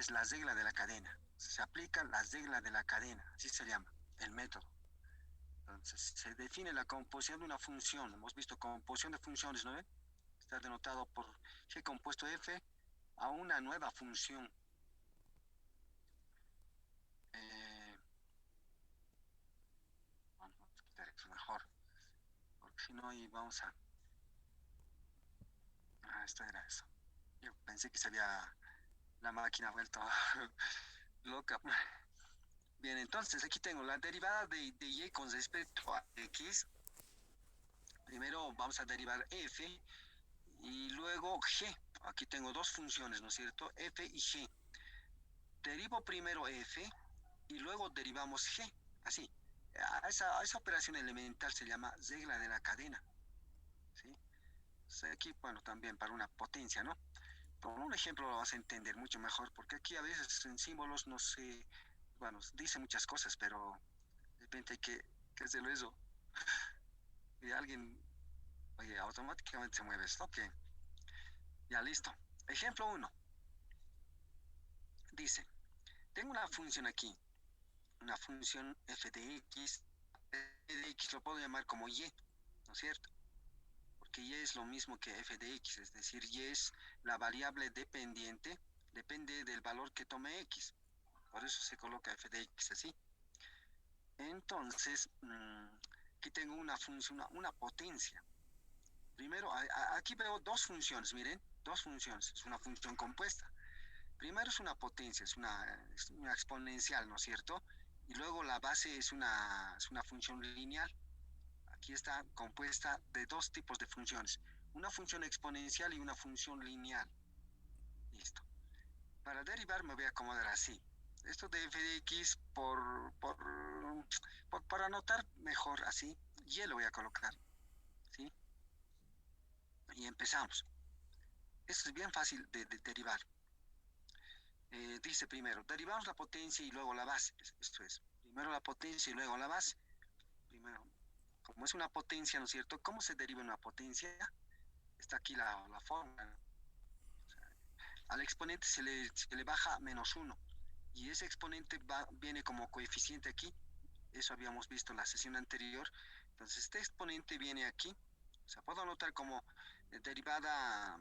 es la regla de la cadena. Se aplica la regla de la cadena, así se llama el método. Entonces, se define la composición de una función. Hemos visto composición de funciones, ¿no ve? Está denotado por G compuesto F a una nueva función. Eh, Vamos a quitar eso mejor, porque si no, ahí vamos a... Ah, esto era eso. Yo pensé que se había la máquina vuelto loca. Bien, entonces aquí tengo la derivada de y con respecto a x. Primero vamos a derivar f y luego g. Aquí tengo dos funciones, ¿no es cierto? F y g. Derivo primero f y luego derivamos g. Así. A esa operación elemental se llama regla de la cadena. ¿Sí? Aquí, bueno, también para una potencia, ¿no? Con un ejemplo lo vas a entender mucho mejor, porque aquí a veces en símbolos no sé, bueno, dice muchas cosas, pero de repente hay que hacerlo eso. Y alguien, oye, automáticamente se mueve esto, que ya listo. Ejemplo uno dice, tengo una función aquí, una función f de x lo puedo llamar como y, ¿no es cierto? Porque y es lo mismo que f de x, es decir, y es la variable dependiente, depende del valor que tome x. Por eso se coloca f de x así. Entonces, aquí tengo una función, una potencia. Primero, aquí veo dos funciones, miren, dos funciones, es una función compuesta. Primero es una potencia, es una exponencial, ¿no es cierto? Y luego la base es una función lineal. Aquí está compuesta de dos tipos de funciones, una función exponencial y una función lineal. Listo. Para derivar me voy a acomodar así. Esto de f de x para anotar mejor así, y lo voy a colocar, ¿sí? Y empezamos. Esto es bien fácil de derivar. Dice primero, derivamos la potencia y luego la base. Esto es, primero la potencia y luego la base. Primero, como es una potencia, ¿no es cierto? ¿Cómo se deriva una potencia? Está aquí la fórmula. O sea, al exponente se le baja -1 y ese exponente viene como coeficiente aquí. Eso habíamos visto en la sesión anterior. Entonces, este exponente viene aquí. O sea, puedo anotar como derivada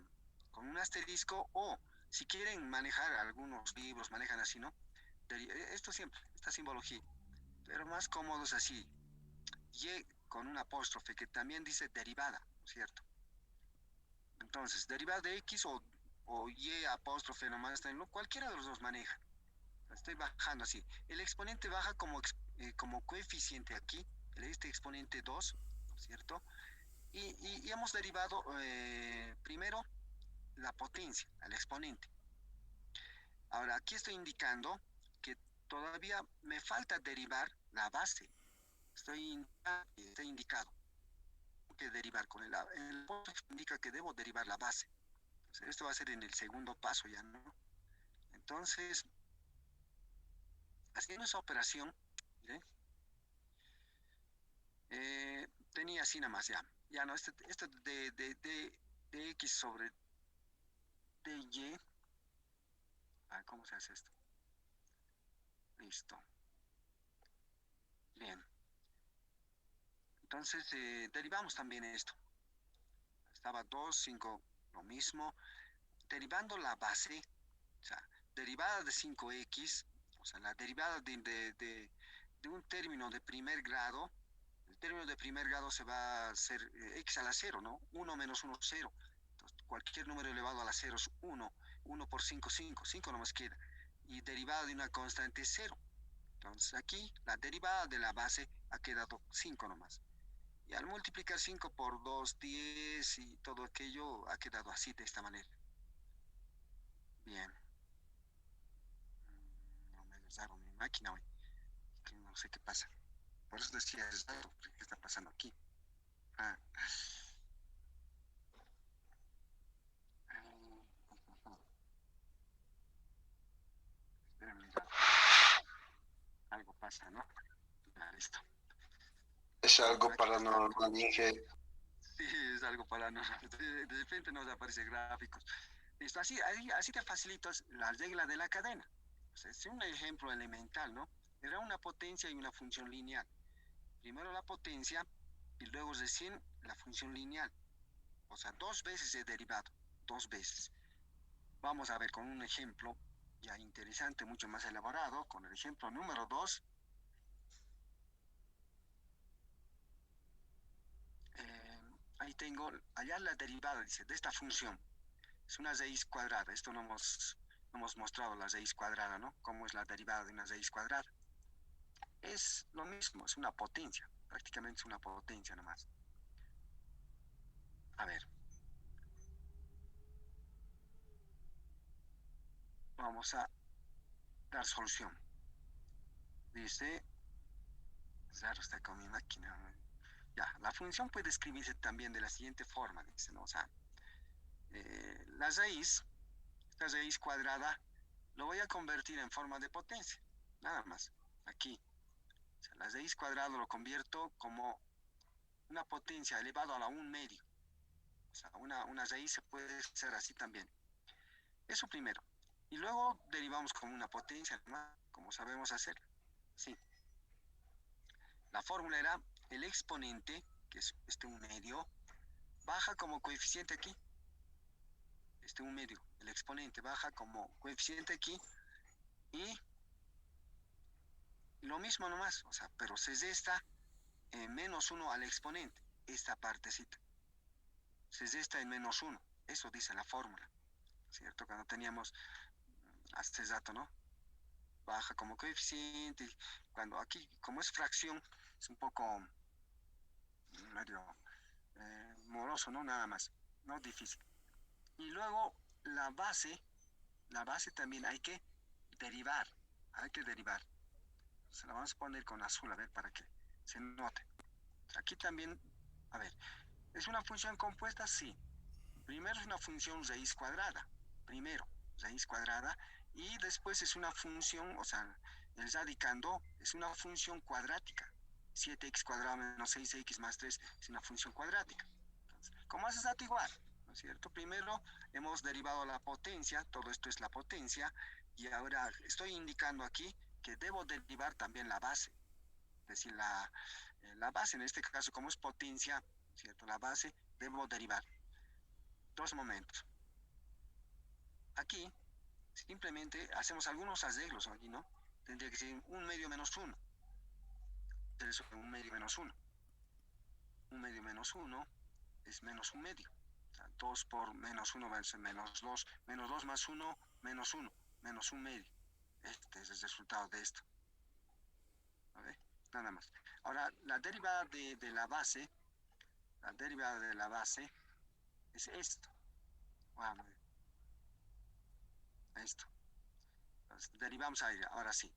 con un asterisco o si quieren manejar, algunos libros manejan así, ¿no? Esto siempre, esta simbología. Pero más cómodo es así. Y con un apóstrofe que también dice derivada, ¿cierto? Entonces, derivada de x o y apóstrofe nomás, cualquiera de los dos maneja. Estoy bajando así. El exponente baja como coeficiente aquí, este exponente 2, ¿no es cierto? Y hemos derivado primero la potencia, al exponente. Ahora, aquí estoy indicando que todavía me falta derivar la base. Estoy indicado que derivar con el indica que debo derivar la base. Entonces, esto va a ser en el segundo paso ya, ¿no? Entonces, haciendo esa operación, ¿eh? Tenía así nada más ya. Ya no, este de x sobre dy. ¿Cómo se hace esto? Listo. Bien. Entonces, derivamos también esto. Estaba 2 5 lo mismo. Derivando la base, o sea, derivada de 5x, o sea, la derivada de un término de primer grado. El término de primer grado se va a hacer x a la 0, ¿no? 1 menos 1, 0. Entonces, cualquier número elevado a la 0 es 1. 1 por 5, 5. 5 nomás queda. Y derivada de una constante es 0. Entonces, aquí la derivada de la base ha quedado 5 nomás. Y al multiplicar 5 por 2, 10 y todo aquello ha quedado así, de esta manera. Bien. No me usaron mi máquina hoy. Que no sé qué pasa. Por eso decía, es raro, ¿qué está pasando aquí? Ah. Espérenme, algo pasa, ¿no? Ya, listo. Es Mi algo máquina está... paranormal, Inge. Sí, es algo paranormal. De repente nos aparece gráficos. Esto así te facilito la regla de la cadena. O sea, es un ejemplo elemental, ¿no? Era una potencia y una función lineal. Primero la potencia y luego recién la función lineal. O sea, dos veces he derivado, dos veces. Vamos a ver con un ejemplo ya interesante, mucho más elaborado, con el ejemplo número 2. Ahí tengo, allá la derivada, dice, de esta función. Es una raíz cuadrada. Esto no hemos mostrado la raíz cuadrada, ¿no? ¿Cómo es la derivada de una raíz cuadrada? Es lo mismo, es una potencia. Prácticamente es una potencia nomás. A ver, vamos a dar solución. Dice, claro, está con mi máquina. Ya, la función puede escribirse también de la siguiente forma, dice, ¿no? O sea, la raíz, esta raíz cuadrada, lo voy a convertir en forma de potencia, nada más, aquí. O sea, la raíz cuadrada lo convierto como una potencia elevado a la 1/2. O sea, una raíz se puede ser así también. Eso primero. Y luego derivamos como una potencia, ¿no? Como sabemos hacer. Sí. La fórmula era el exponente, que es este 1/2, baja como coeficiente aquí. Este 1/2, el exponente baja como coeficiente aquí. Y lo mismo nomás, o sea, pero se resta -1 al exponente, esta partecita. Se resta en -1. Eso dice la fórmula, ¿cierto? Cuando teníamos hasta ese dato, ¿no? Baja como coeficiente. Cuando aquí, como es fracción, es un poco medio moroso, ¿no? Nada más, no difícil. Y luego la base también hay que derivar, hay que derivar. Se la vamos a poner con azul, a ver, para que se note. Aquí también, a ver, ¿es una función compuesta? Sí. Primero es una función raíz cuadrada, primero, raíz cuadrada, y después es una función, o sea, el radicando es una función cuadrática. 7x cuadrado menos 6x más 3 es una función cuadrática. Entonces, ¿cómo haces dato igual? ¿No es cierto? Primero hemos derivado la potencia, todo esto es la potencia, y ahora estoy indicando aquí que debo derivar también la base. Es decir, la base, en este caso, como es potencia, ¿cierto? La base, debo derivar. Dos momentos. Aquí simplemente hacemos algunos arreglos aquí, ¿no? Tendría que ser 1/2 menos 1. Eso es 1/2 menos 1. 1/2 menos 1 es menos 1/2. O sea, 2 por menos 1 va a ser menos 2. Menos 2 más 1, menos 1. Menos 1/2. Este es el resultado de esto. ¿Vale? Nada más. Ahora, la derivada de la base es esto. Vamos, esto. Entonces, derivamos ahí, ahora sí.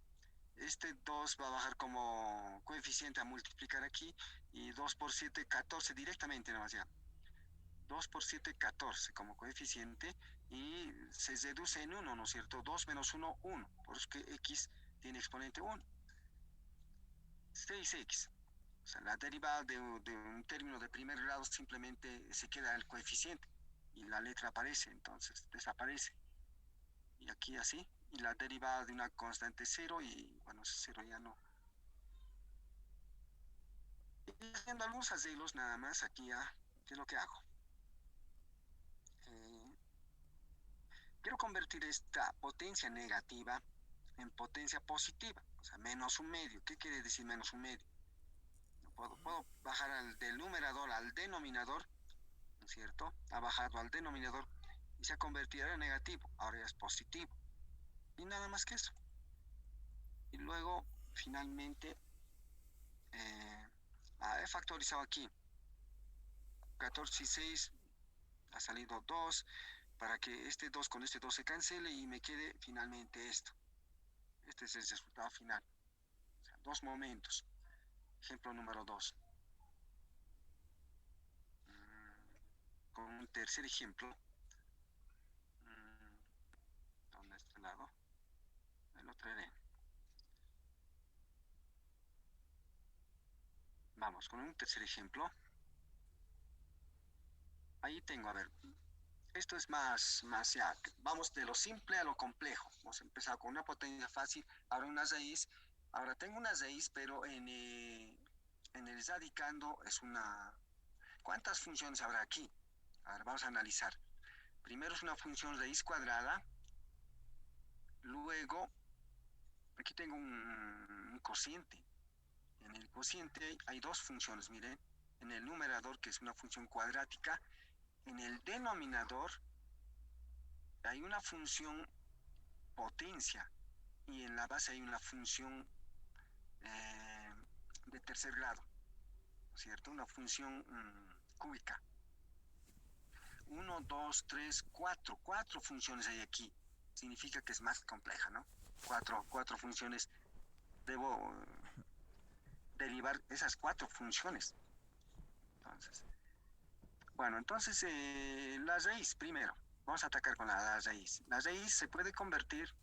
Este 2 va a bajar como coeficiente a multiplicar aquí, y 2 por 7, 14 directamente nomás ya. 2 por 7, 14 como coeficiente, y se reduce en 1, ¿no es cierto? 2 menos 1, 1. Por eso que x tiene exponente 1. 6x. O sea, la derivada de un término de primer grado simplemente se queda el coeficiente y la letra aparece, entonces desaparece. Y aquí así, y la derivada de una constante 0, y bueno, 0 ya no. Y haciendo algunos arreglos nada más aquí ya, ¿qué es lo que hago? Eh, Quiero convertir esta potencia negativa en potencia positiva, o sea, menos 1/2. ¿Qué quiere decir menos 1/2? Puedo bajar del numerador al denominador, ¿no es cierto? Ha bajado al denominador y se ha convertido en negativo, ahora ya es positivo. Y nada más que eso. Y luego, finalmente, eh, he factorizado aquí. 14 y 6, ha salido 2, para que este 2 con este 2 se cancele y me quede finalmente esto. Este es el resultado final. O sea, dos momentos. Ejemplo número 2. Con un tercer ejemplo. ¿Dónde está el lado? Me lo traeré. Vamos, con un tercer ejemplo. Ahí tengo, a ver, Esto es más ya. Vamos de lo simple a lo complejo. Hemos empezado con una potencia fácil, ahora una raíz. Ahora tengo una raíz, pero en el radicando es una... ¿Cuántas funciones habrá aquí? A ver, vamos a analizar. Primero es una función raíz cuadrada, luego aquí tengo un cociente. En el cociente hay dos funciones, miren. En el numerador, que es una función cuadrática, en el denominador hay una función potencia y en la base hay una función eh, de tercer grado, ¿no es cierto? Una función cúbica. Uno, dos, tres, cuatro. Cuatro funciones hay aquí. Significa que es más compleja, ¿no? Cuatro funciones. Debo derivar esas cuatro funciones. Entonces, bueno, entonces la raíz primero. Vamos a atacar con la raíz. La raíz se puede convertir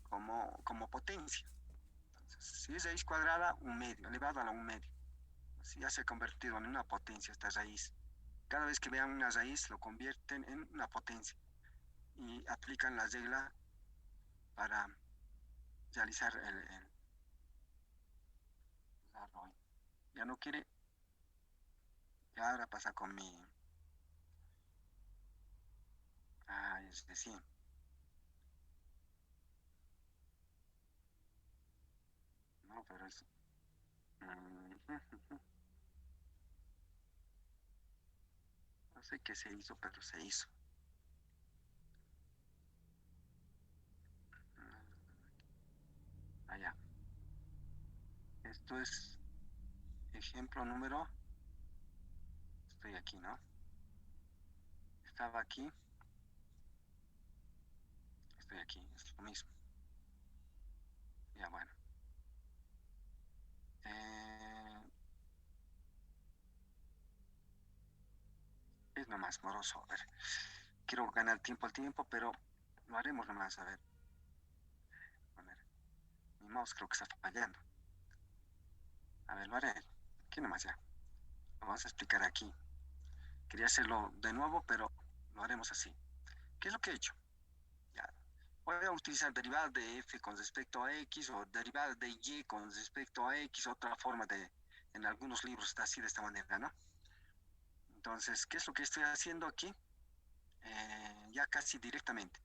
como potencia. Entonces, si es raíz cuadrada, un medio, elevado a la un medio. Así ya se ha convertido en una potencia esta raíz. Cada vez que vean una raíz, lo convierten en una potencia y aplican la regla para realizar el desarrollo. Ya no quiere, ya ahora pasa con mi, es decir, no, pero es, no sé qué se hizo, pero se hizo. Allá. Esto es ejemplo número, estoy aquí, ¿no? Estaba aquí, estoy aquí, es lo mismo. Ya, bueno. Eh, es nomás moroso, a ver. Quiero ganar tiempo al tiempo, pero lo haremos nomás, a ver. A ver, mi mouse creo que está fallando. A ver, lo haré. Aquí nomás ya. Lo vamos a explicar aquí. Quería hacerlo de nuevo, pero lo haremos así. ¿Qué es lo que he hecho? Ya. Voy a utilizar derivadas de f con respecto a x o derivadas de y con respecto a x, otra forma de, en algunos libros está así de esta manera, ¿no? Entonces, ¿qué es lo que estoy haciendo aquí? Ya casi directamente.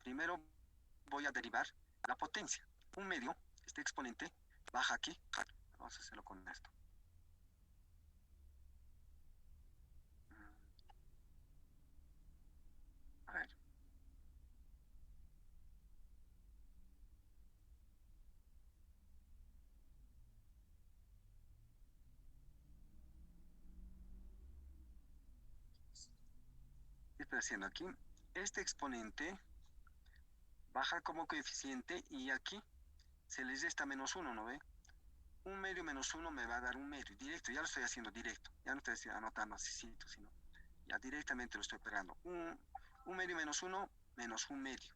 Primero voy a derivar la potencia. Un medio, este exponente, baja aquí. Vamos a hacerlo con esto. A ver. ¿Qué estoy haciendo aquí? Este exponente baja como coeficiente y aquí se les resta menos uno, ¿no ve? Un medio menos uno me va a dar un medio, directo, ya lo estoy haciendo directo, ya no estoy anotando así, sino ya directamente lo estoy pegando. Un medio menos uno menos un medio,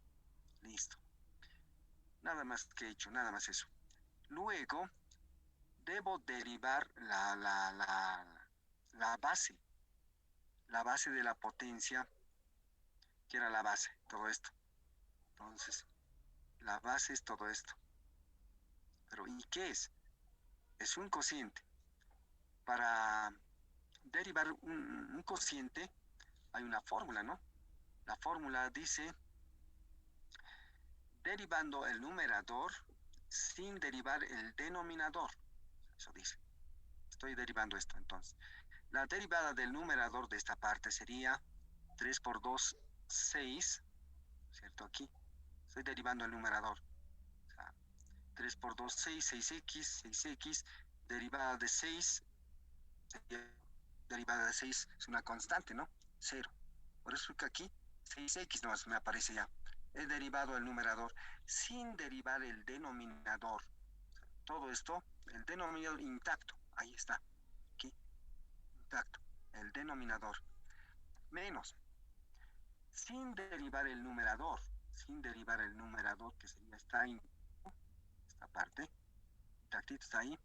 listo. Nada más que he hecho, nada más eso. Luego debo derivar la base de la potencia, que era la base, todo esto. Entonces, la base es todo esto. Pero ¿y qué es? Es un cociente. Para derivar un cociente hay una fórmula, ¿no? La fórmula dice derivando el numerador sin derivar el denominador. Eso dice. Estoy derivando esto entonces. La derivada del numerador de esta parte sería 3 por 2, 6, ¿cierto? Aquí estoy derivando el numerador. O sea, 3 por 2, 6, 6x, 6x, derivada de 6, derivada de 6 es una constante, ¿no? 0. Por eso que aquí 6x no me aparece ya. He derivado el numerador sin derivar el denominador. Todo esto, el denominador intacto. Ahí está. Aquí, intacto. El denominador. Menos. Sin derivar el numerador. Sin derivar el numerador, que sería esta parte. Intactito está ahí.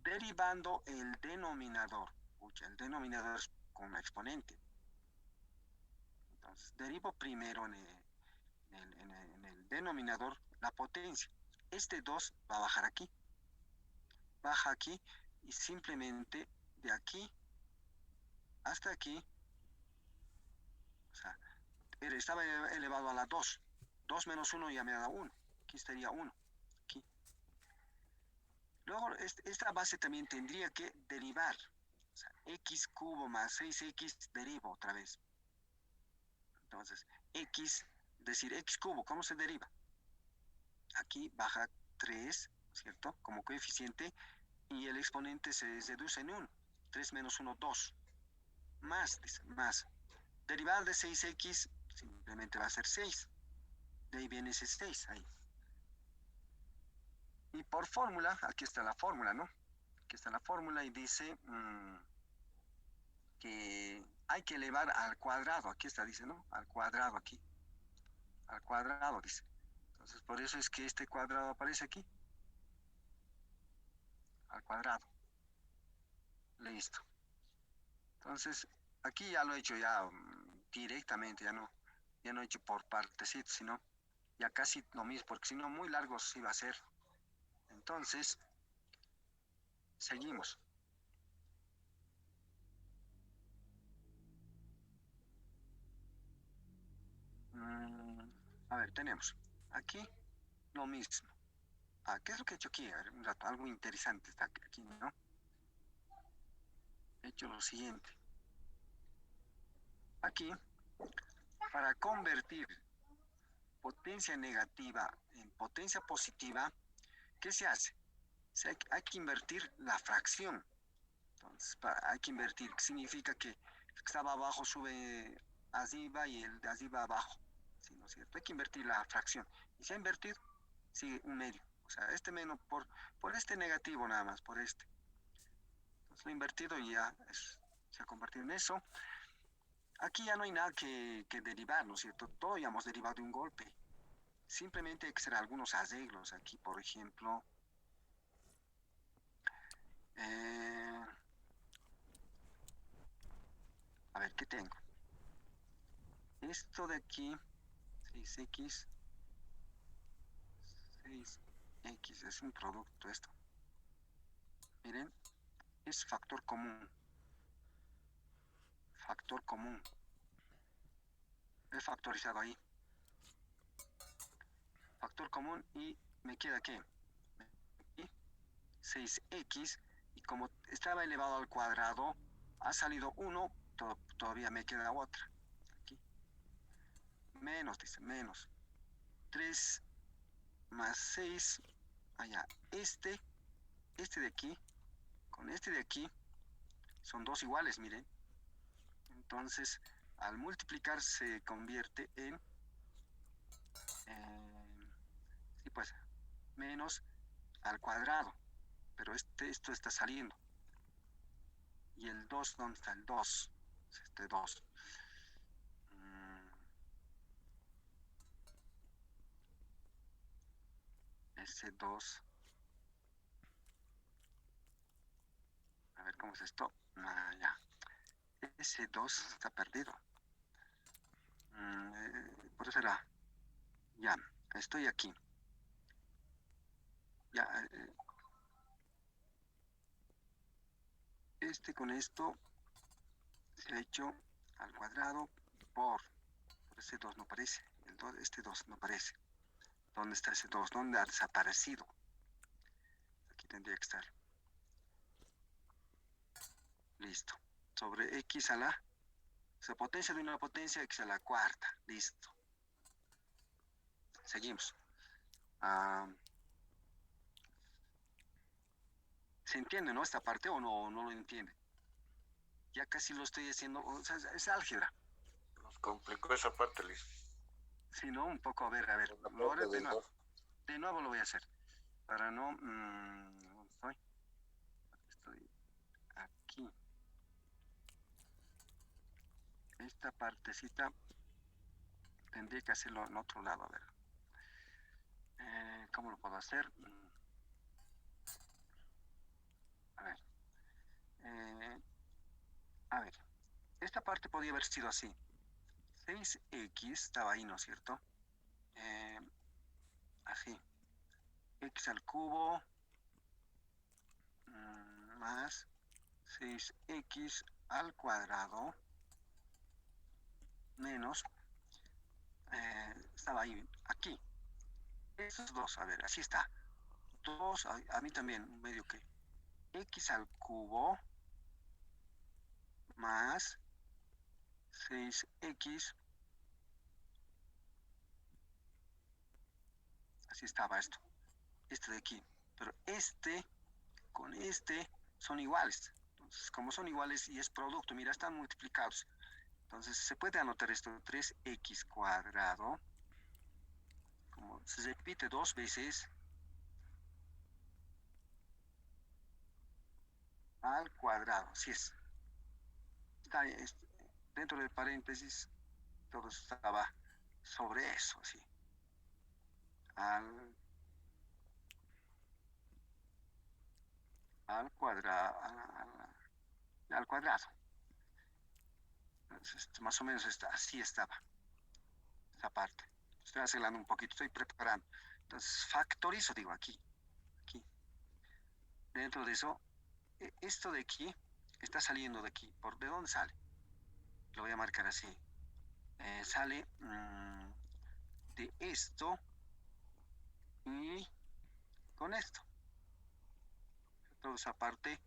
Derivando el denominador. Pucha, el denominador es con un exponente. Entonces, derivo primero en el denominador la potencia. Este 2 va a bajar aquí, baja aquí, y simplemente de aquí hasta aquí, o sea, estaba elevado a la 2. 2 menos 1 ya me da 1. Aquí estaría 1. Aquí. Luego, esta base también tendría que derivar. O sea, x cubo más 6x derivo otra vez. Entonces, x, decir x cubo, ¿cómo se deriva? Aquí baja 3, ¿cierto? Como coeficiente, y el exponente se deduce en 1. 3 menos 1, 2. Más, dice, más. Derivada de 6x simplemente va a ser 6. De ahí viene ese 6, ahí. Y por fórmula, aquí está la fórmula, ¿no? Aquí está la fórmula y dice que hay que elevar al cuadrado. Aquí está, dice, ¿no? Al cuadrado aquí. Al cuadrado, dice. Entonces, por eso es que este cuadrado aparece aquí. Al cuadrado. Listo. Entonces, aquí ya lo he hecho ya directamente, ya no he hecho por partecitos, sino ya casi lo mismo, porque si no, muy largo sí va a ser. Entonces, seguimos. A ver, tenemos aquí lo mismo. ¿Qué es lo que he hecho aquí? A ver, un rato, algo interesante está aquí, ¿no? He hecho lo siguiente. Aquí, para convertir potencia negativa en potencia positiva, ¿qué se hace? Hay que invertir la fracción. Entonces, hay que invertir, que significa que el que estaba abajo sube arriba y el de arriba abajo. ¿Sí, no es cierto? Hay que invertir la fracción. Y se ha invertido, sigue un medio. O sea, este menos por este negativo nada más, por este. Entonces lo he invertido y ya se ha convertido en eso. Aquí ya no hay nada que derivar, ¿no es cierto? Todo ya hemos derivado de un golpe. Simplemente hay que hacer algunos arreglos aquí, por ejemplo. eh, a ver, ¿qué tengo? Esto de aquí, 6x, 6x, es un producto esto. Miren, es factor común. Factor común. He factorizado ahí. Factor común y me queda ¿qué? 6x, y como estaba elevado al cuadrado, ha salido 1, todavía me queda otra. Aquí. Menos, dice, menos. 3 más 6, allá. Este de aquí, con este de aquí, son dos iguales, miren. Entonces, al multiplicar se convierte sí, pues, menos al cuadrado. Pero esto está saliendo. ¿Y el 2? ¿Dónde está el 2? Este 2. Ese 2. A ver cómo es esto. Ya. Ese 2 está perdido. Por eso era. Ya, estoy aquí. Ya, con esto se ha hecho al cuadrado por ese 2 no aparece. Este 2 no aparece. ¿Dónde está ese 2? ¿Dónde ha desaparecido? Aquí tendría que estar. Listo. Sobre x a la... O potencia de una potencia, x a la cuarta. Listo. Seguimos. ¿Se entiende, no? Esta parte, o no lo entiende. Ya casi lo estoy haciendo. O sea, es álgebra. Nos complicó esa parte, Liz. Sí, ¿no? Un poco, a ver. Lo haré de nuevo. De nuevo lo voy a hacer. Para no... ¿dónde estoy? Estoy aquí. Esta partecita tendría que hacerlo en otro lado, a ver. ¿Cómo lo puedo hacer? A ver. A ver. Esta parte podría haber sido así. 6x estaba ahí, ¿no es cierto? Así, x al cubo más 6x al cuadrado menos, estaba ahí, aquí. Esos dos, a ver, así está. 2, a mí también, medio que x al cubo más 6x, así estaba esto, este de aquí. Pero este con este son iguales. Entonces, como son iguales y es producto, mira, están multiplicados. Entonces, se puede anotar esto, 3x cuadrado, como se repite dos veces, al cuadrado, así es. Está dentro del paréntesis, todo estaba sobre eso, así. Al, al cuadrado, al cuadrado. Entonces, más o menos así estaba, esta parte. Estoy acelerando un poquito, estoy preparando. Entonces, factorizo, digo, aquí, aquí. Dentro de eso, esto de aquí está saliendo de aquí. ¿De dónde sale? Lo voy a marcar así. Sale de esto y con esto. Toda esa parte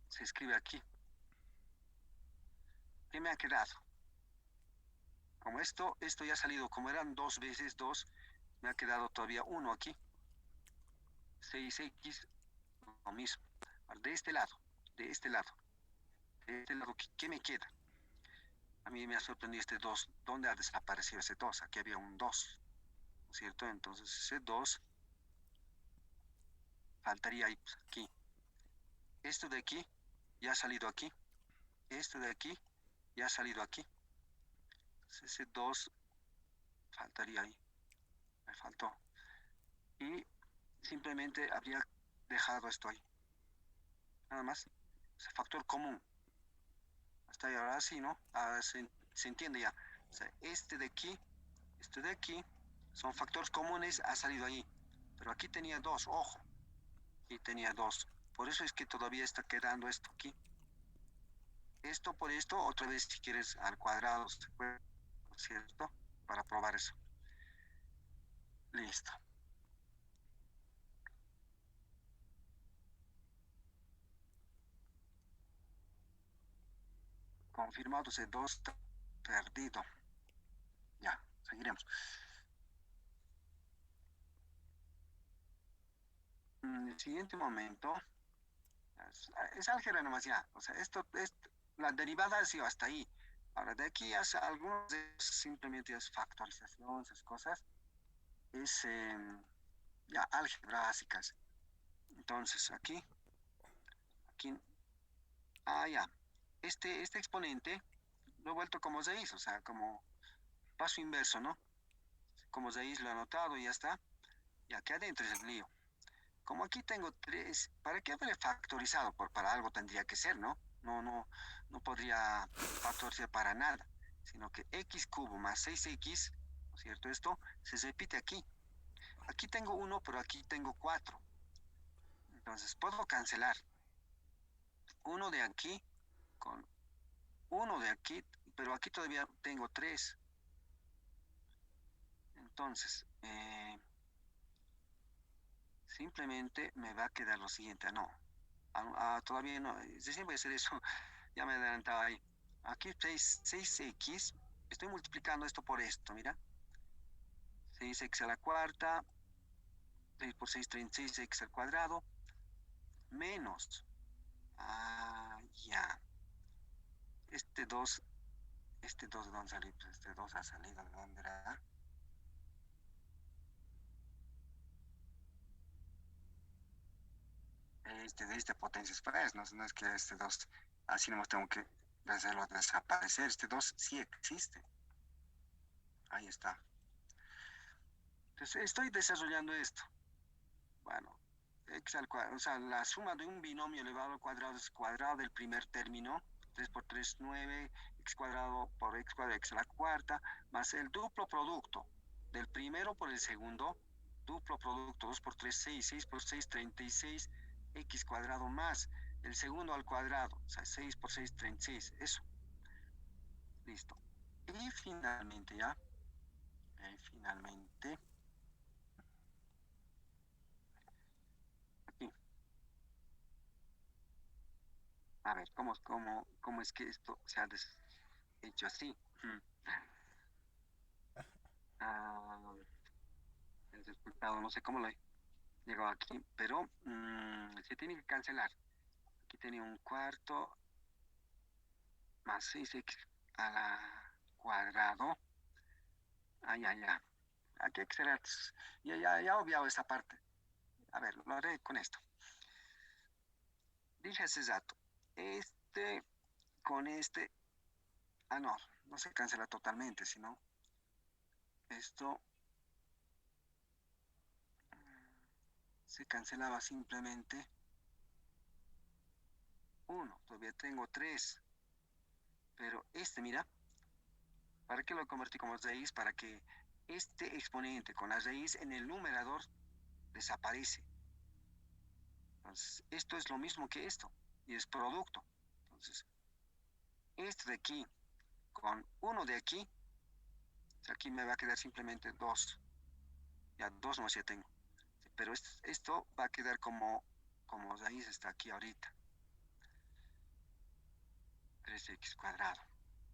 se escribe aquí. ¿Qué me ha quedado? Como esto ya ha salido, como eran dos veces dos, me ha quedado todavía uno aquí. 6x, lo mismo. De este lado, de este lado, de este lado, ¿qué me queda? A mí me ha sorprendido este 2. ¿Dónde ha desaparecido ese 2? Aquí había un 2, ¿no es cierto? Entonces ese 2 faltaría ahí, pues, aquí. Esto de aquí ya ha salido aquí. Esto de aquí ya ha salido aquí. Entonces ese 2 faltaría ahí. Me faltó. Y simplemente habría dejado esto ahí. Nada más. Ese factor común. Hasta ahí ahora sí, ¿no? Ahora se entiende ya. O sea, este de aquí, son factores comunes, ha salido ahí. Pero aquí tenía 2, ojo. Aquí tenía 2. Por eso es que todavía está quedando esto aquí. Esto por esto, otra vez si quieres al cuadrado, ¿cierto? Para probar eso. Listo. Confirmado ese 2 perdido. Ya, seguiremos. En el siguiente momento, es álgebra nomás ya. O sea, la derivada ha sido hasta ahí. Ahora, de aquí a algunos de simplemente es factorización, esas cosas. Es ya álgebra básicas. Entonces, aquí, ya. Este exponente lo he vuelto como 6, o sea, como paso inverso, ¿no? Como 6 lo he anotado y ya está. Y aquí adentro es el lío. Como aquí tengo 3, ¿para qué habré factorizado? Para algo tendría que ser, ¿no? No podría factorizar para nada, sino que x cubo más 6x, ¿no es cierto? Esto se repite aquí. Aquí tengo 1, pero aquí tengo 4. Entonces puedo cancelar uno de aquí con uno de aquí, pero aquí todavía tengo 3. Entonces, simplemente me va a quedar lo siguiente. No, todavía no. Recién voy a hacer eso. Ya me adelantaba ahí. Aquí 6x. Estoy multiplicando esto por esto, mira. 6x a la cuarta. 6 por 6, 36x al cuadrado. Menos. Ya. Este 2. ¿De dónde salió? Pues este 2 ha salido. ¿De dónde era? De este potencia express. No es que este 2 así nomás tengo que hacerlo desaparecer. Este 2 sí existe. Ahí está. Entonces estoy desarrollando esto. Bueno, x al cuadrado, o sea, la suma de un binomio elevado al cuadrado es cuadrado del primer término 3 por 3, 9, x cuadrado por x cuadrado, x a la cuarta, más el duplo producto del primero por el segundo, duplo producto, 2 por 3, 6, 6 por 6, 36, x cuadrado más el segundo al cuadrado, o sea, 6 por 6, 36, eso. Listo. Y finalmente ya, finalmente, aquí. A ver, ¿cómo es que esto se ha hecho así? Ah, el resultado, no sé cómo lo he llegado aquí, pero se tiene que cancelar. Aquí tenía un cuarto más 6x a la cuadrado. Ah, ya. Aquí hay que ser, ya he obviado esta parte. A ver, lo haré con esto. Dije hace rato, este con este, no se cancela totalmente, sino esto se cancelaba simplemente 1, todavía tengo 3, pero este, mira, ¿para qué lo convertí como raíz? Para que este exponente con la raíz en el numerador desaparece. Entonces, esto es lo mismo que esto, y es producto. Entonces, este de aquí con 1 de aquí, aquí me va a quedar simplemente 2. Ya 2 más ya tengo. Pero esto va a quedar como raíz está aquí ahorita. 3x cuadrado.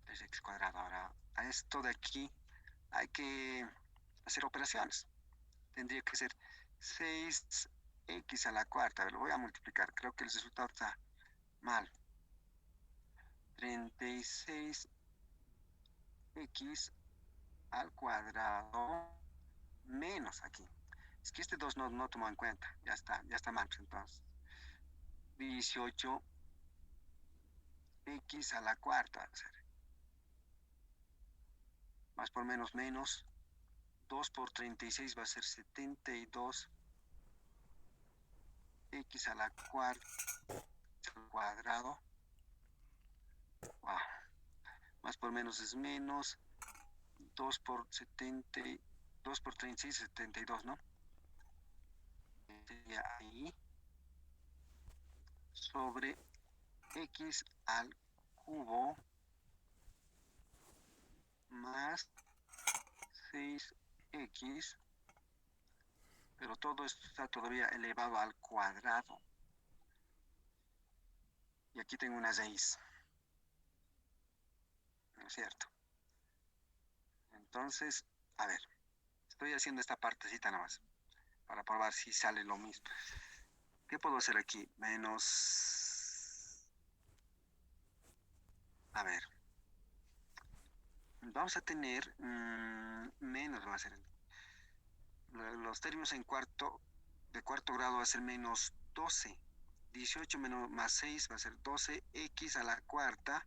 3x cuadrado. Ahora, a esto de aquí hay que hacer operaciones. Tendría que ser 6x a la cuarta. A ver, lo voy a multiplicar. Creo que el resultado está mal. 36x al cuadrado menos aquí. Es que este 2 no tomó en cuenta. Ya está mal. Entonces, 18x a la cuarta va a ser. Más por menos. 2 por 36 va a ser 72 x a la cuarta al cuadrado. Wow. Más por menos es menos. 2 por 70, 2 por 36, 72, ¿no? Sería ahí sobre x al cubo más 6x, pero todo esto está todavía elevado al cuadrado. Y aquí tengo una raíz, ¿no es cierto? Entonces, a ver, estoy haciendo esta partecita nomás para probar si sale lo mismo. ¿Qué puedo hacer aquí? Menos... A ver, vamos a tener menos, va a ser los términos de cuarto grado va a ser menos 12. 18 menos más 6 va a ser 12x a la cuarta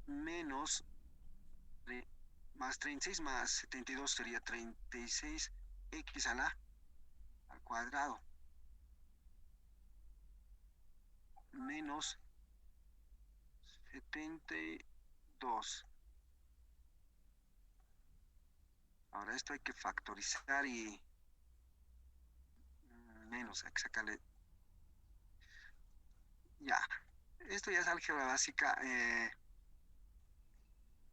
menos más 36 más 72 sería 36x al cuadrado menos 72. Ahora esto hay que factorizar y menos, hay que sacarle. Ya, esto ya es álgebra básica.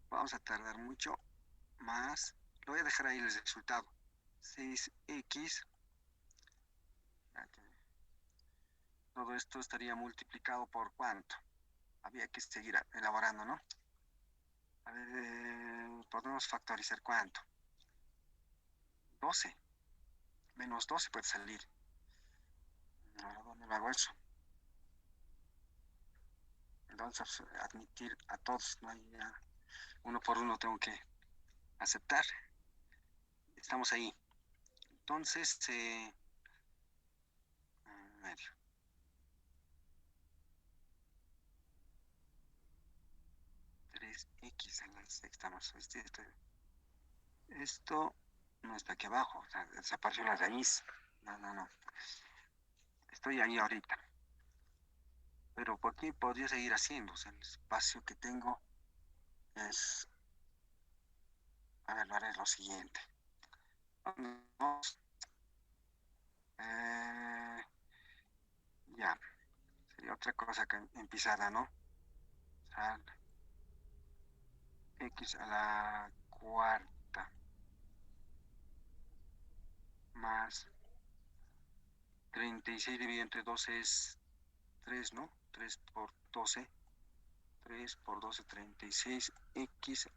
Vamos a tardar mucho más. Lo voy a dejar ahí el resultado. 6x. Todo esto estaría multiplicado por ¿cuánto? Había que seguir elaborando, ¿no? A ver, podemos factorizar ¿cuánto? 12. Menos 12 puede salir. Ahora, ¿dónde lo hago eso? Entonces, admitir a todos, ¿no? Ya, uno por uno tengo que aceptar. Estamos ahí. Entonces, medio. X a la sexta más esto no está aquí abajo, o sea, desapareció la raíz. No. Estoy ahí ahorita. Pero por aquí podría seguir haciendo. O sea, el espacio que tengo es... A ver, lo haré lo siguiente. Vamos, eh, ya, sería otra cosa que empezara, ¿no? O sea, x a la cuarta más 36 dividido entre 12 es 3, ¿no? 3 por 12. 3 por 12, 36. X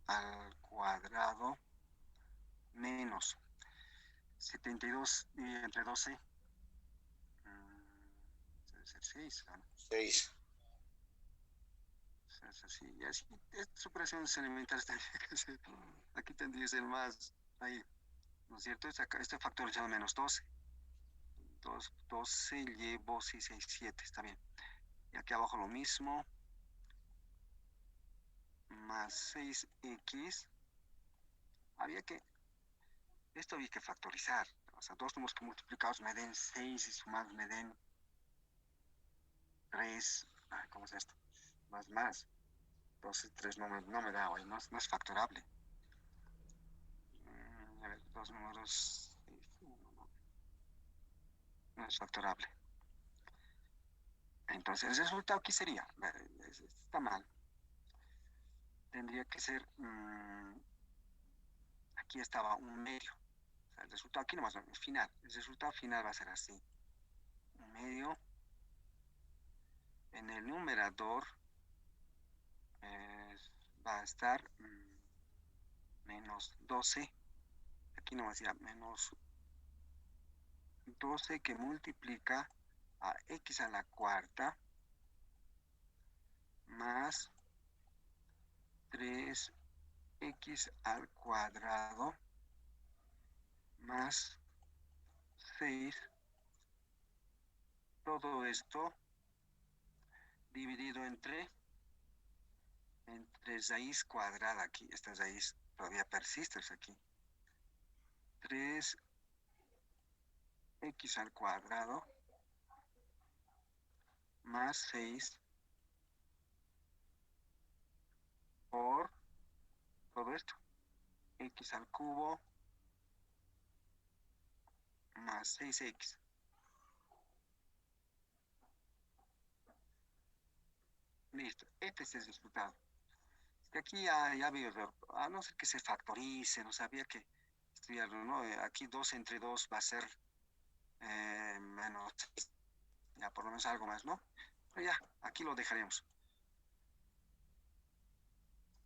al cuadrado menos 72 dividido entre 12. Debe ser 6, ¿no? 6. Es así. Y así, estas operaciones elementales aquí tendría que ser más, ahí, ¿no es cierto? Este factor es menos 12. 12 llevo 6, 6, 7, está bien. Y aquí abajo lo mismo, más 6x. Esto había que factorizar. O sea, dos números que multiplicados me den 6 y sumados me den 3. ¿Cómo es esto? Más. Entonces 3 no me da hoy, no es factorable. A ver, dos números, no es factorable. Entonces el resultado aquí sería, está mal. Tendría que ser, aquí estaba un medio. O sea, el resultado aquí nomás, el final. El resultado final va a ser así. Un medio. En el numerador va a estar menos 12. Aquí nomás ya menos 12 que multiplica a x a la cuarta más 3x al cuadrado más 6. Todo esto dividido entre raíz cuadrada aquí. Esta raíz todavía persiste aquí. 3x al cuadrado más 6 por todo esto. X al cubo más 6x. Listo. Este es el resultado. Que aquí ya veo error. A no ser que se factorice, no sabía que estudiarlo, ¿no? Aquí 2 entre 2 va a ser menos 6. Ya por lo menos algo más, ¿no? Pero ya, aquí lo dejaremos.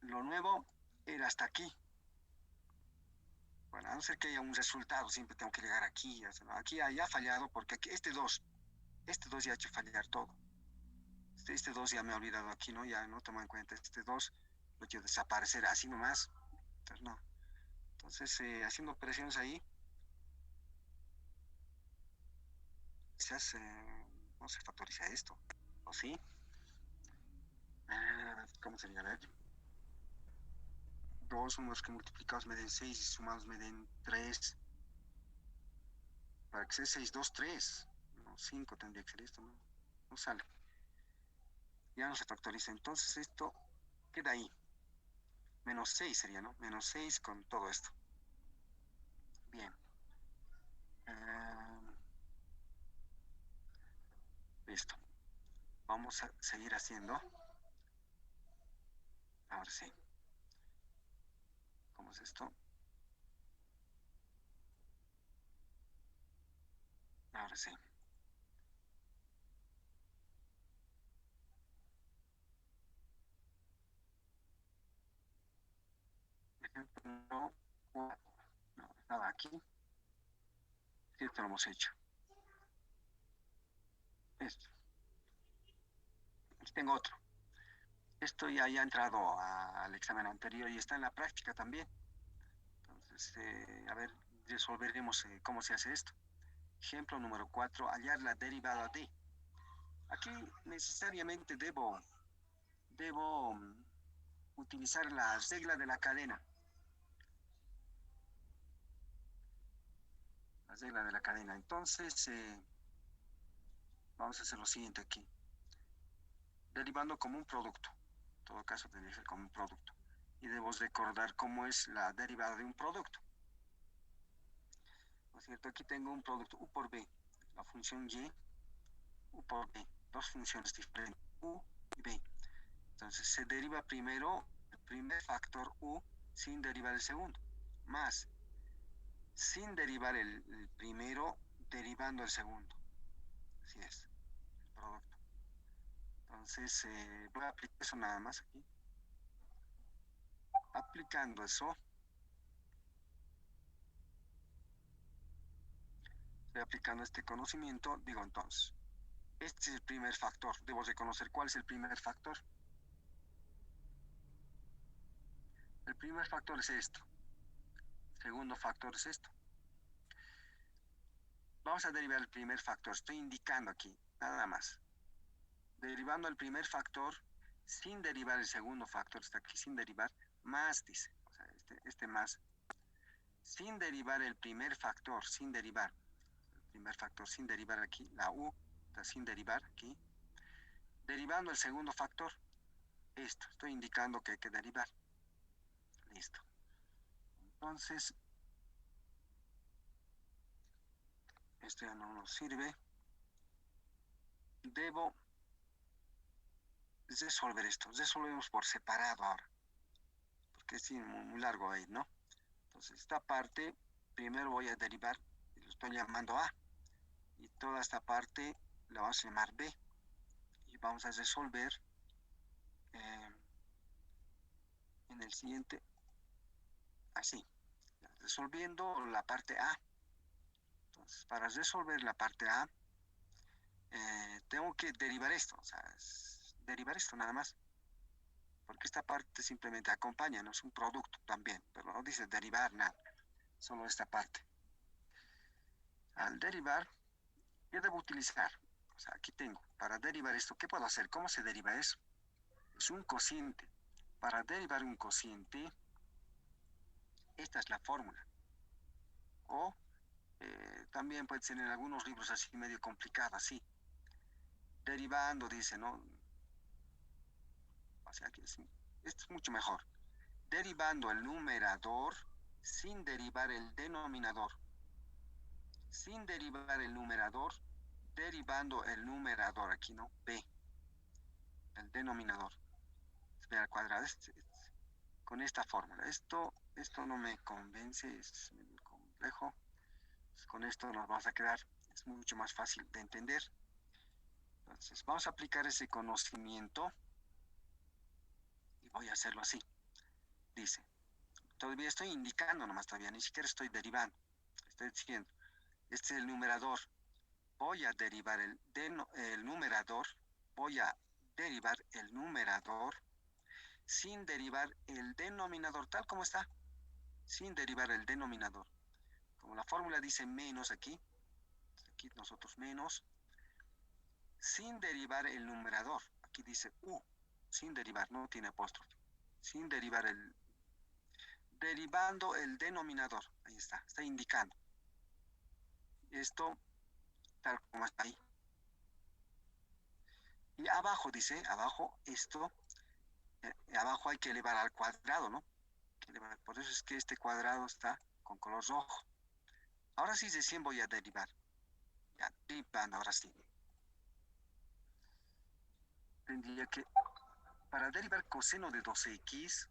Lo nuevo era hasta aquí. Bueno, a no ser que haya un resultado, siempre tengo que llegar aquí. Aquí ya ha fallado porque aquí este 2 ya ha hecho fallar todo. Este 2 ya me ha olvidado aquí, ¿no? Ya no tomo en cuenta. Este 2 lo he hecho desaparecer así nomás. Entonces, no. Entonces, haciendo operaciones ahí, quizás no se factoriza esto. ¿O sí? ¿Cómo sería? A ver. Dos números que multiplicados me den 6 y sumados me den 3. Para que sea 6, 2, 3. No, 5 tendría que ser esto, ¿no? No sale. Ya no se factoriza. Entonces esto queda ahí. Menos 6 sería, ¿no? Menos 6 con todo esto. Bien. Listo. Vamos a seguir haciendo. Ahora sí. ¿Cómo es esto? Ahora sí. Ejemplo, no, nada aquí. Esto lo hemos hecho. Esto. Aquí tengo otro. Esto ya ha entrado al examen anterior y está en la práctica también. Entonces, a ver, resolveremos cómo se hace esto. Ejemplo número 4, hallar la derivada de. Aquí necesariamente debo utilizar la regla de la cadena. La regla de la cadena. Entonces, vamos a hacer lo siguiente aquí. Derivando como un producto. En todo caso, debe ser como un producto. Y debemos recordar cómo es la derivada de un producto. ¿No es cierto? Aquí tengo un producto u por b. La función y, u por b. Dos funciones diferentes, u y b. Entonces se deriva primero el primer factor u sin derivar el segundo. Más, sin derivar el primero, derivando el segundo. Así es, el producto. Entonces voy a aplicar eso nada más aquí. Aplicando eso, estoy aplicando este conocimiento, digo entonces, este es el primer factor. Debo reconocer cuál es el primer factor. El primer factor es esto. El segundo factor es esto. Vamos a derivar el primer factor. Estoy indicando aquí, nada más. Derivando el primer factor sin derivar el segundo factor, está aquí sin derivar, más dice, o sea, este más. Sin derivar el primer factor, sin derivar. El primer factor sin derivar aquí, la u, está sin derivar aquí. Derivando el segundo factor, esto, estoy indicando que hay que derivar. Listo. Entonces, esto ya no nos sirve. Debo resolver esto. Resolvemos por separado ahora. Porque es muy largo ahí, ¿no? Entonces, esta parte, primero voy a derivar, y lo estoy llamando A. Y toda esta parte la vamos a llamar B. Y vamos a resolver en el siguiente, así. Resolviendo la parte A. Entonces, para resolver la parte A, tengo que derivar esto, o sea, derivar esto nada más. Porque esta parte simplemente acompaña, no es un producto también, pero no dice derivar nada, solo esta parte. Al derivar, ¿qué debo utilizar? O sea, aquí tengo, para derivar esto, ¿qué puedo hacer? ¿Cómo se deriva eso? Es un cociente. Para derivar un cociente, esta es la fórmula. O también puede ser en algunos libros así medio complicado, así. Derivando, dice, ¿no? O sea, aquí esto es mucho mejor. Derivando el numerador sin derivar el denominador. Sin derivar el numerador, derivando el numerador, aquí no, b, el denominador. B al cuadrado, con esta fórmula. Esto no me convence, es muy complejo. Pues con esto nos vamos a quedar, es mucho más fácil de entender. Entonces, vamos a aplicar ese conocimiento y voy a hacerlo así. Dice, todavía estoy indicando nomás, todavía ni siquiera estoy derivando. Estoy diciendo, este es el numerador. Voy a derivar el numerador, voy a derivar el numerador sin derivar el denominador, tal como está, sin derivar el denominador. Como la fórmula dice menos aquí nosotros menos, sin derivar el numerador, aquí dice u, sin derivar, no tiene apóstrofe, sin derivar derivando el denominador, ahí está indicando. Esto tal como está ahí. Y abajo dice, abajo esto, abajo hay que elevar al cuadrado, ¿no? Por eso es que este cuadrado está con color rojo. Ahora sí, recién voy a derivar. Ya, derivando, ahora sí. Tendría que, para derivar coseno de 2x,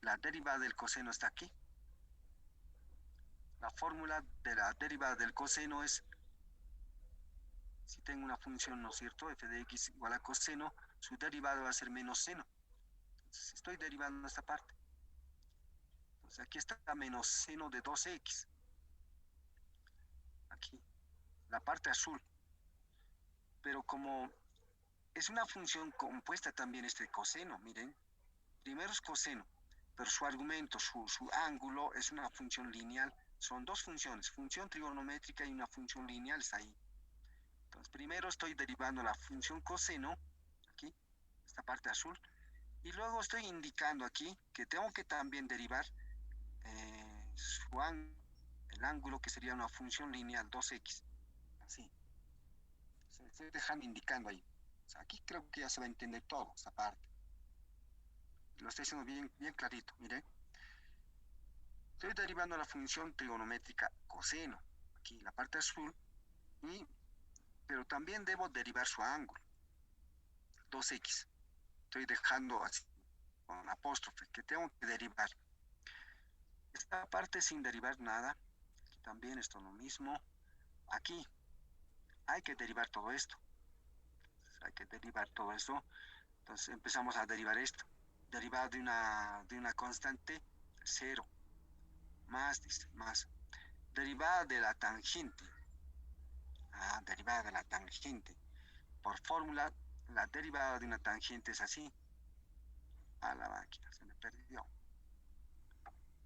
la derivada del coseno está aquí. La fórmula de la derivada del coseno es, si tengo una función, ¿no es cierto?, f de x igual a coseno, su derivada va a ser menos seno. Entonces, estoy derivando esta parte. Entonces, aquí está menos seno de 2x. Aquí, la parte azul. Pero como es una función compuesta también este coseno, miren, primero es coseno, pero su argumento, su ángulo es una función lineal. Son dos funciones, función trigonométrica y una función lineal está ahí. Entonces, primero estoy derivando la función coseno, aquí, esta parte azul, y luego estoy indicando aquí que tengo que también derivar el ángulo que sería una función lineal 2x, así. Se estoy dejando indicando ahí. O sea, aquí creo que ya se va a entender todo, esa parte. Lo estoy haciendo bien, bien clarito, mire. Estoy derivando la función trigonométrica coseno, aquí la parte azul, pero también debo derivar su ángulo, 2x. Estoy dejando así, con apóstrofe, que tengo que derivar. Esta parte sin derivar nada, aquí también esto es lo mismo. Aquí hay que derivar todo esto. Hay que derivar todo esto. Entonces empezamos a derivar esto. Derivada de una constante, 0. Más, dice, más. Derivada de la tangente. Derivada de la tangente. Por fórmula, la derivada de una tangente es así. A la máquina, se me perdió.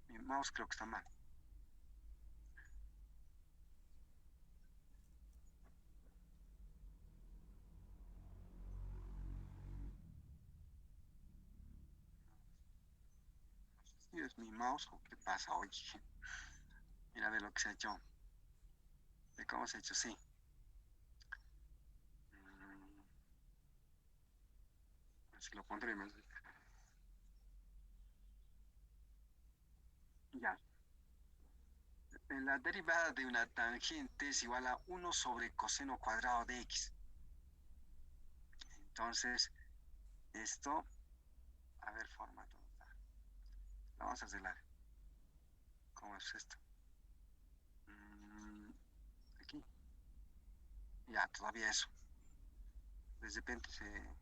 Mi mouse creo que está mal. ¿Sí es mi mouse o qué pasa hoy? Mira a ver lo que se ha hecho. ¿De cómo se ha hecho? Sí. Así lo pondré más. Ya. La derivada de una tangente es igual a 1 sobre coseno cuadrado de x. Entonces, esto, a ver, formato. Vamos a hacerla. ¿Cómo es esto? Aquí. Ya, todavía eso. De repente se...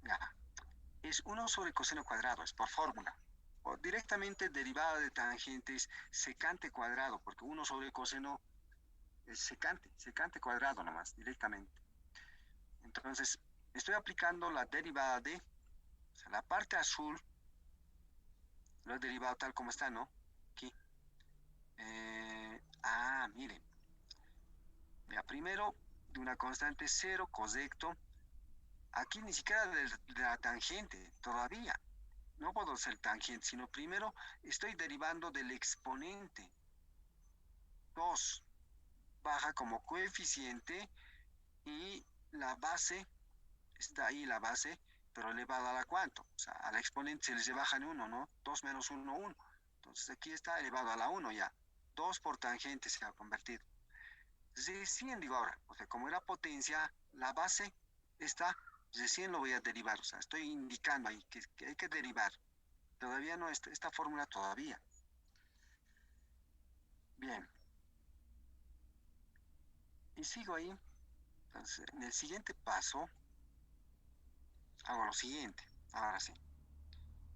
Ya. Es 1 sobre coseno cuadrado, es por fórmula. O directamente derivada de tangentes secante cuadrado, porque 1 sobre coseno es secante cuadrado nomás, directamente. Entonces, estoy aplicando la derivada de, o sea, la parte azul, lo he derivado tal como está, ¿no? Aquí. Miren. Mira, primero, de una constante 0 cosecto. Aquí ni siquiera de la tangente, todavía. No puedo ser tangente, sino primero estoy derivando del exponente. 2 baja como coeficiente y la base, está ahí la base, pero elevada a la cuánto. O sea, al exponente se les baja en 1, ¿no? 2 menos 1, 1. Entonces aquí está elevado a la 1 ya. 2 por tangente se ha convertido. Recién digo ahora, o sea, como era potencia, la base está, recién lo voy a derivar. O sea, estoy indicando ahí que hay que derivar. Todavía no, esta fórmula todavía. Bien. Y sigo ahí. Entonces, en el siguiente paso, hago lo siguiente. Ahora sí.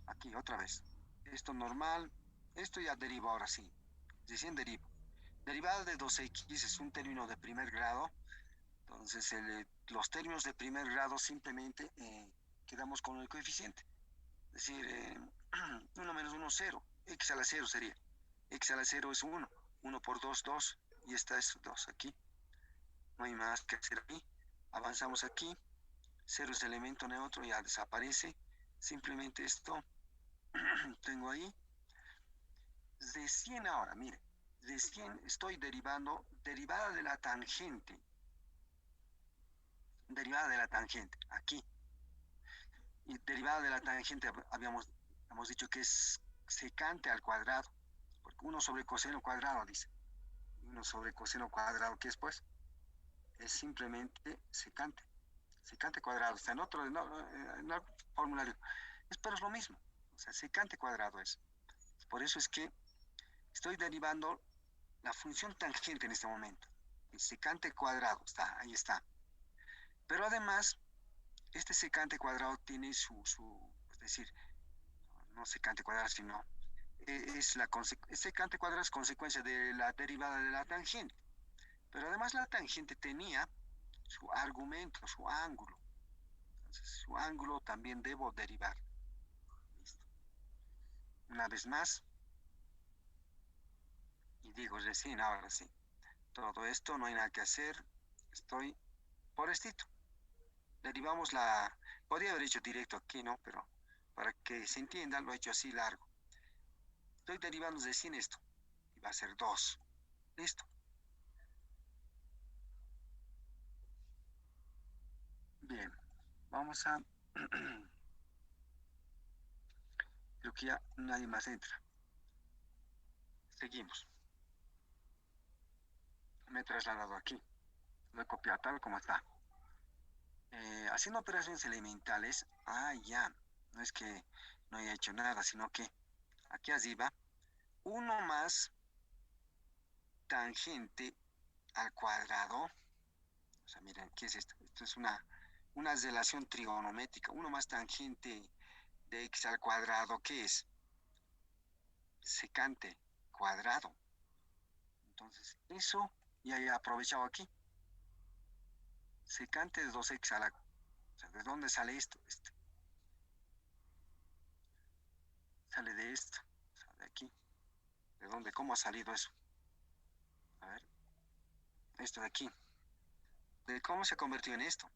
Aquí, otra vez. Esto normal. Esto ya derivo ahora sí. Recién derivo. Derivada de 2x es un término de primer grado. Entonces, los términos de primer grado simplemente quedamos con el coeficiente. Es decir, 1 menos 1, 0. X a la 0 sería. X a la 0 es 1. 1 por 2, 2. Y esta es 2 aquí. No hay más que hacer ahí. Avanzamos aquí. 0 es elemento neutro, ya desaparece. Simplemente esto tengo ahí. Recién ahora, mire. Recién estoy derivando derivada de la tangente. Derivada de la tangente. Aquí. Y derivada de la tangente habíamos dicho que es secante al cuadrado. Porque 1 sobre coseno cuadrado, dice. 1 sobre coseno cuadrado, ¿qué es pues? Es simplemente secante. Secante cuadrado. Está en otro, en el formulario. Pero es lo mismo. O sea, secante cuadrado es. Por eso es que estoy derivando la función tangente en este momento. El secante cuadrado, está, ahí está. Pero además, este secante cuadrado tiene es decir, no secante cuadrado, sino secante cuadrado es consecuencia de la derivada de la tangente. Pero además la tangente tenía su argumento, su ángulo. Entonces, su ángulo también debo derivar. Listo. Una vez más, y digo recién, ahora sí. Todo esto no hay nada que hacer. Estoy por estito. Derivamos podría haber hecho directo aquí, ¿no? Pero para que se entienda, lo he hecho así largo. Estoy derivando recién esto. y va a ser 2. Listo. Bien, vamos a... Creo que ya nadie más entra. Seguimos. Me he trasladado aquí. Lo he copiado tal como está. Haciendo operaciones elementales. Ah, ya. No es que no haya hecho nada, sino que aquí arriba, 1 más tangente al cuadrado. O sea, miren, ¿qué es esto? Esto es una relación trigonométrica. 1 más tangente de x al cuadrado, ¿qué es? Secante cuadrado. Entonces, eso ya he aprovechado aquí. Secante de 2x a la... O sea, ¿de dónde sale esto? Sale de esto. O sea, de aquí. ¿De dónde? ¿Cómo ha salido eso? A ver, esto de aquí. ¿De cómo se ha convertido en esto?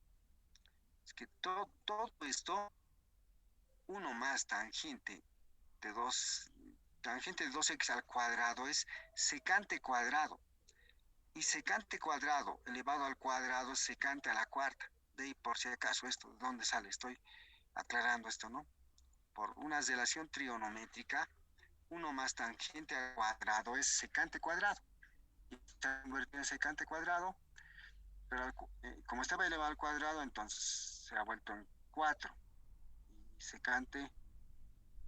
Es que todo esto, 1 más de 2, tangente de 2x al cuadrado es secante cuadrado. Y secante cuadrado elevado al cuadrado es secante a la cuarta. De ahí, por si acaso, esto, ¿de dónde sale? Estoy aclarando esto, ¿no? Por una relación trigonométrica, 1 más tangente al cuadrado es secante cuadrado. Y se ha convertido en secante cuadrado, pero como estaba elevado al cuadrado, entonces se ha vuelto en 4. Y secante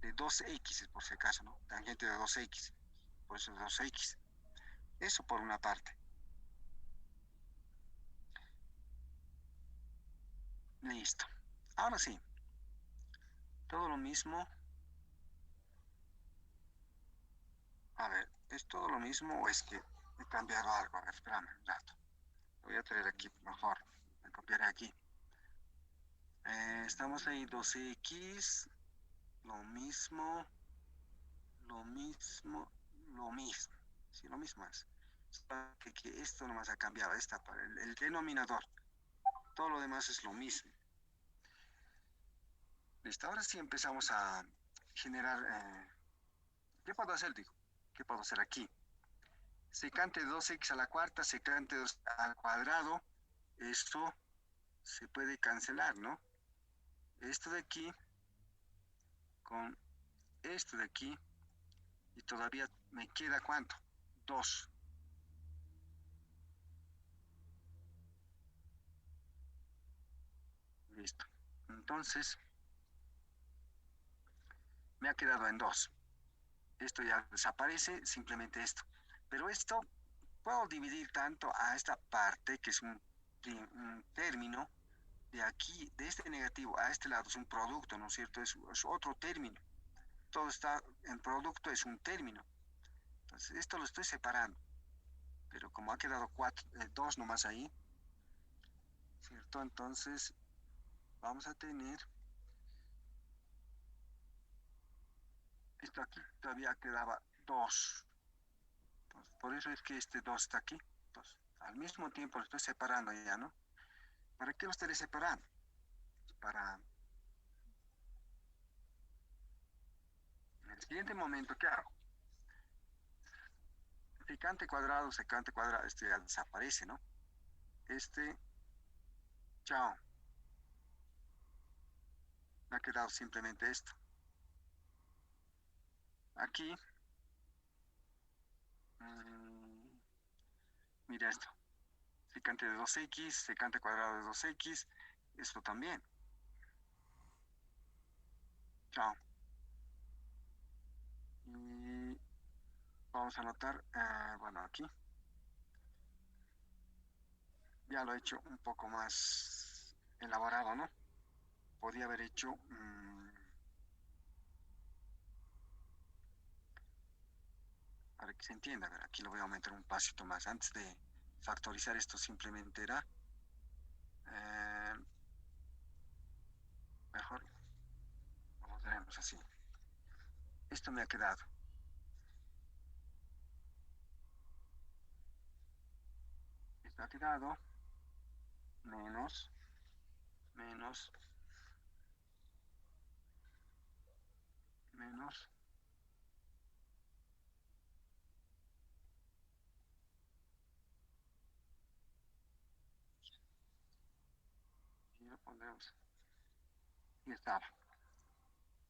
de 2x, por si acaso, ¿no? Tangente de 2x, por eso es 2x. Eso por una parte. Listo. Ahora sí, todo lo mismo. A ver, ¿es todo lo mismo o es que he cambiado algo? A ver, espérame un rato. Lo voy a traer aquí mejor. Me copiaré aquí. Estamos ahí 2x, lo mismo, lo mismo, lo mismo. Sí, lo mismo es. Que esto nomás ha cambiado, esta para el denominador. Todo lo demás es lo mismo. Listo, ahora sí empezamos a generar... ¿qué puedo hacer, digo? ¿Qué puedo hacer aquí? Secante de 2x a la cuarta, secante de 2 al cuadrado. Esto se puede cancelar, ¿no? Esto de aquí con esto de aquí y todavía me queda ¿cuánto? 2. Listo. Entonces, me ha quedado en 2. Esto ya desaparece, simplemente esto. Pero esto puedo dividir tanto a esta parte, que es un término, de aquí, de este negativo a este lado, es un producto, ¿no es cierto? Es otro término. Todo está en producto, es un término. Entonces, esto lo estoy separando. Pero como ha quedado 2 nomás ahí, ¿cierto? Entonces, vamos a tener esto aquí, todavía quedaba 2. Entonces, por eso es que este 2 está aquí. Entonces, al mismo tiempo lo estoy separando ya, ¿no? ¿Para qué lo estaré separando? Para en el siguiente momento, ¿qué hago? Secante cuadrado, este ya desaparece, ¿no? Este, chao. Me ha quedado simplemente esto. Aquí, mmm, mira esto. Secante de 2x, secante cuadrado de 2x, esto también. Chao. Y vamos a anotar, bueno, aquí ya lo he hecho un poco más elaborado, ¿no? Podría haber hecho, para que se entienda, a ver, aquí lo voy a aumentar un pasito más. Antes de factorizar esto simplemente era, eh, mejor lo tenemos así. Esto me ha quedado. Esto ha quedado menos, menos, menos pondremos, y estaba,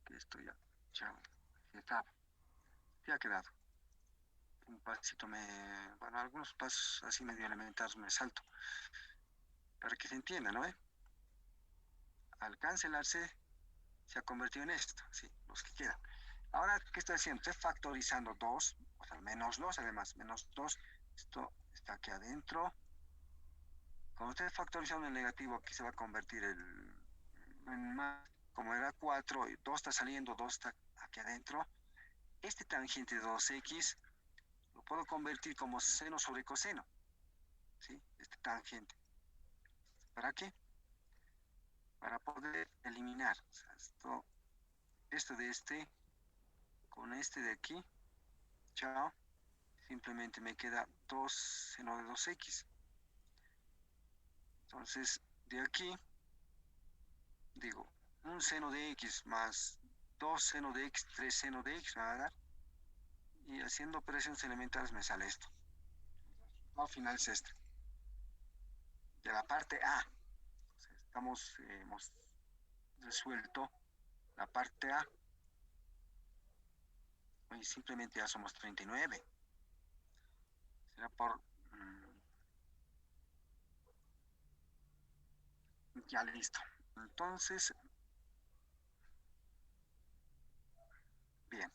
que esto ya, chao, y estaba, ya ha quedado. Un pasito bueno, algunos pasos así medio elementales me salto, para que se entienda, ¿no? Al cancelarse, se ha convertido en esto, sí, los que quedan. Ahora, ¿qué estoy haciendo? Estoy factorizando 2, o sea, menos 2, además, menos 2, esto está aquí adentro. Cuando estoy factorizando el negativo, aquí se va a convertir en más, como era 4, 2 está saliendo, 2 está aquí adentro. Este tangente de 2x lo puedo convertir como seno sobre coseno, ¿sí? Este tangente. ¿Para qué? Para poder eliminar, o sea, esto de este con este de aquí, chao, simplemente me queda 2 seno de 2x. Entonces, de aquí, digo, un seno de x más 2 seno de x, 3 seno de x me va a dar. Y haciendo operaciones elementales me sale esto. Al final es este. De la parte A, hemos resuelto la parte A. Y simplemente ya somos 39. Será por... ya listo. Entonces, bien.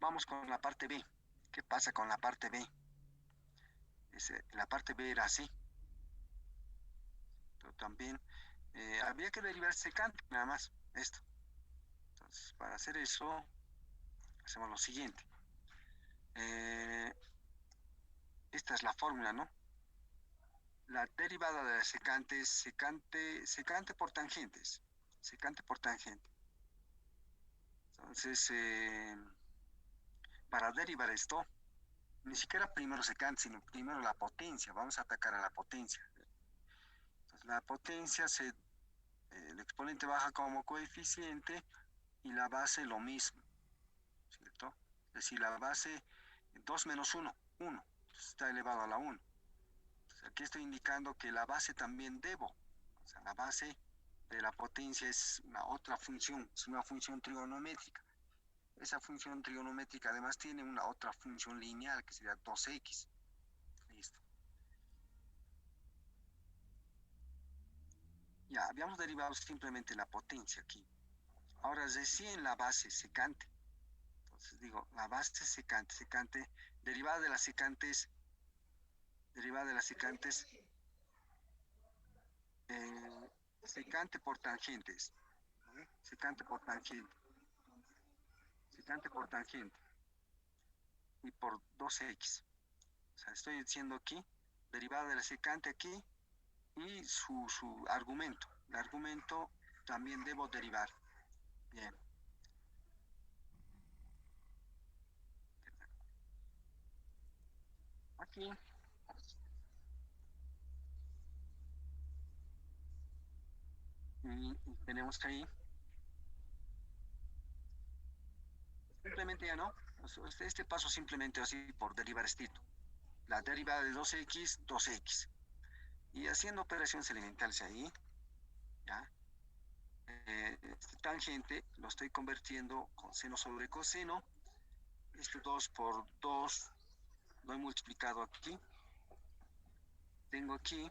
Vamos con la parte B. ¿Qué pasa con la parte B? La parte B era así. Pero también había que derivar secante, nada más. Esto. Entonces, para hacer eso, hacemos lo siguiente. Esta es la fórmula, ¿no? La derivada de la secante es secante por tangentes. Secante por tangente. Entonces, para derivar esto, ni siquiera primero secante, sino primero la potencia. Vamos a atacar a la potencia. Entonces, la potencia, el exponente baja como coeficiente y la base lo mismo, ¿cierto? Es decir, la base 2 menos 1, 1. Está elevado a la 1. Entonces, aquí estoy indicando que la base también debo. O sea, la base de la potencia es una otra función, es una función trigonométrica. Esa función trigonométrica además tiene una otra función lineal que sería 2x. Listo. Ya, habíamos derivado simplemente la potencia aquí. Ahora recién la base secante. Entonces digo, la base secante, derivada de las secantes, secante por tangentes. ¿Vale? Secante por tangente. Y por 2x. O sea, estoy diciendo aquí, derivada de la secante aquí y su argumento. El argumento también debo derivar. Bien. Aquí y tenemos que ahí, simplemente ya no. Este paso simplemente así por derivar estricto. La derivada de 2x, 2x. Y haciendo operaciones elementales ahí, ¿ya? Este tangente lo estoy convirtiendo con seno sobre coseno. Este 2 por 2 lo he multiplicado aquí. Tengo aquí,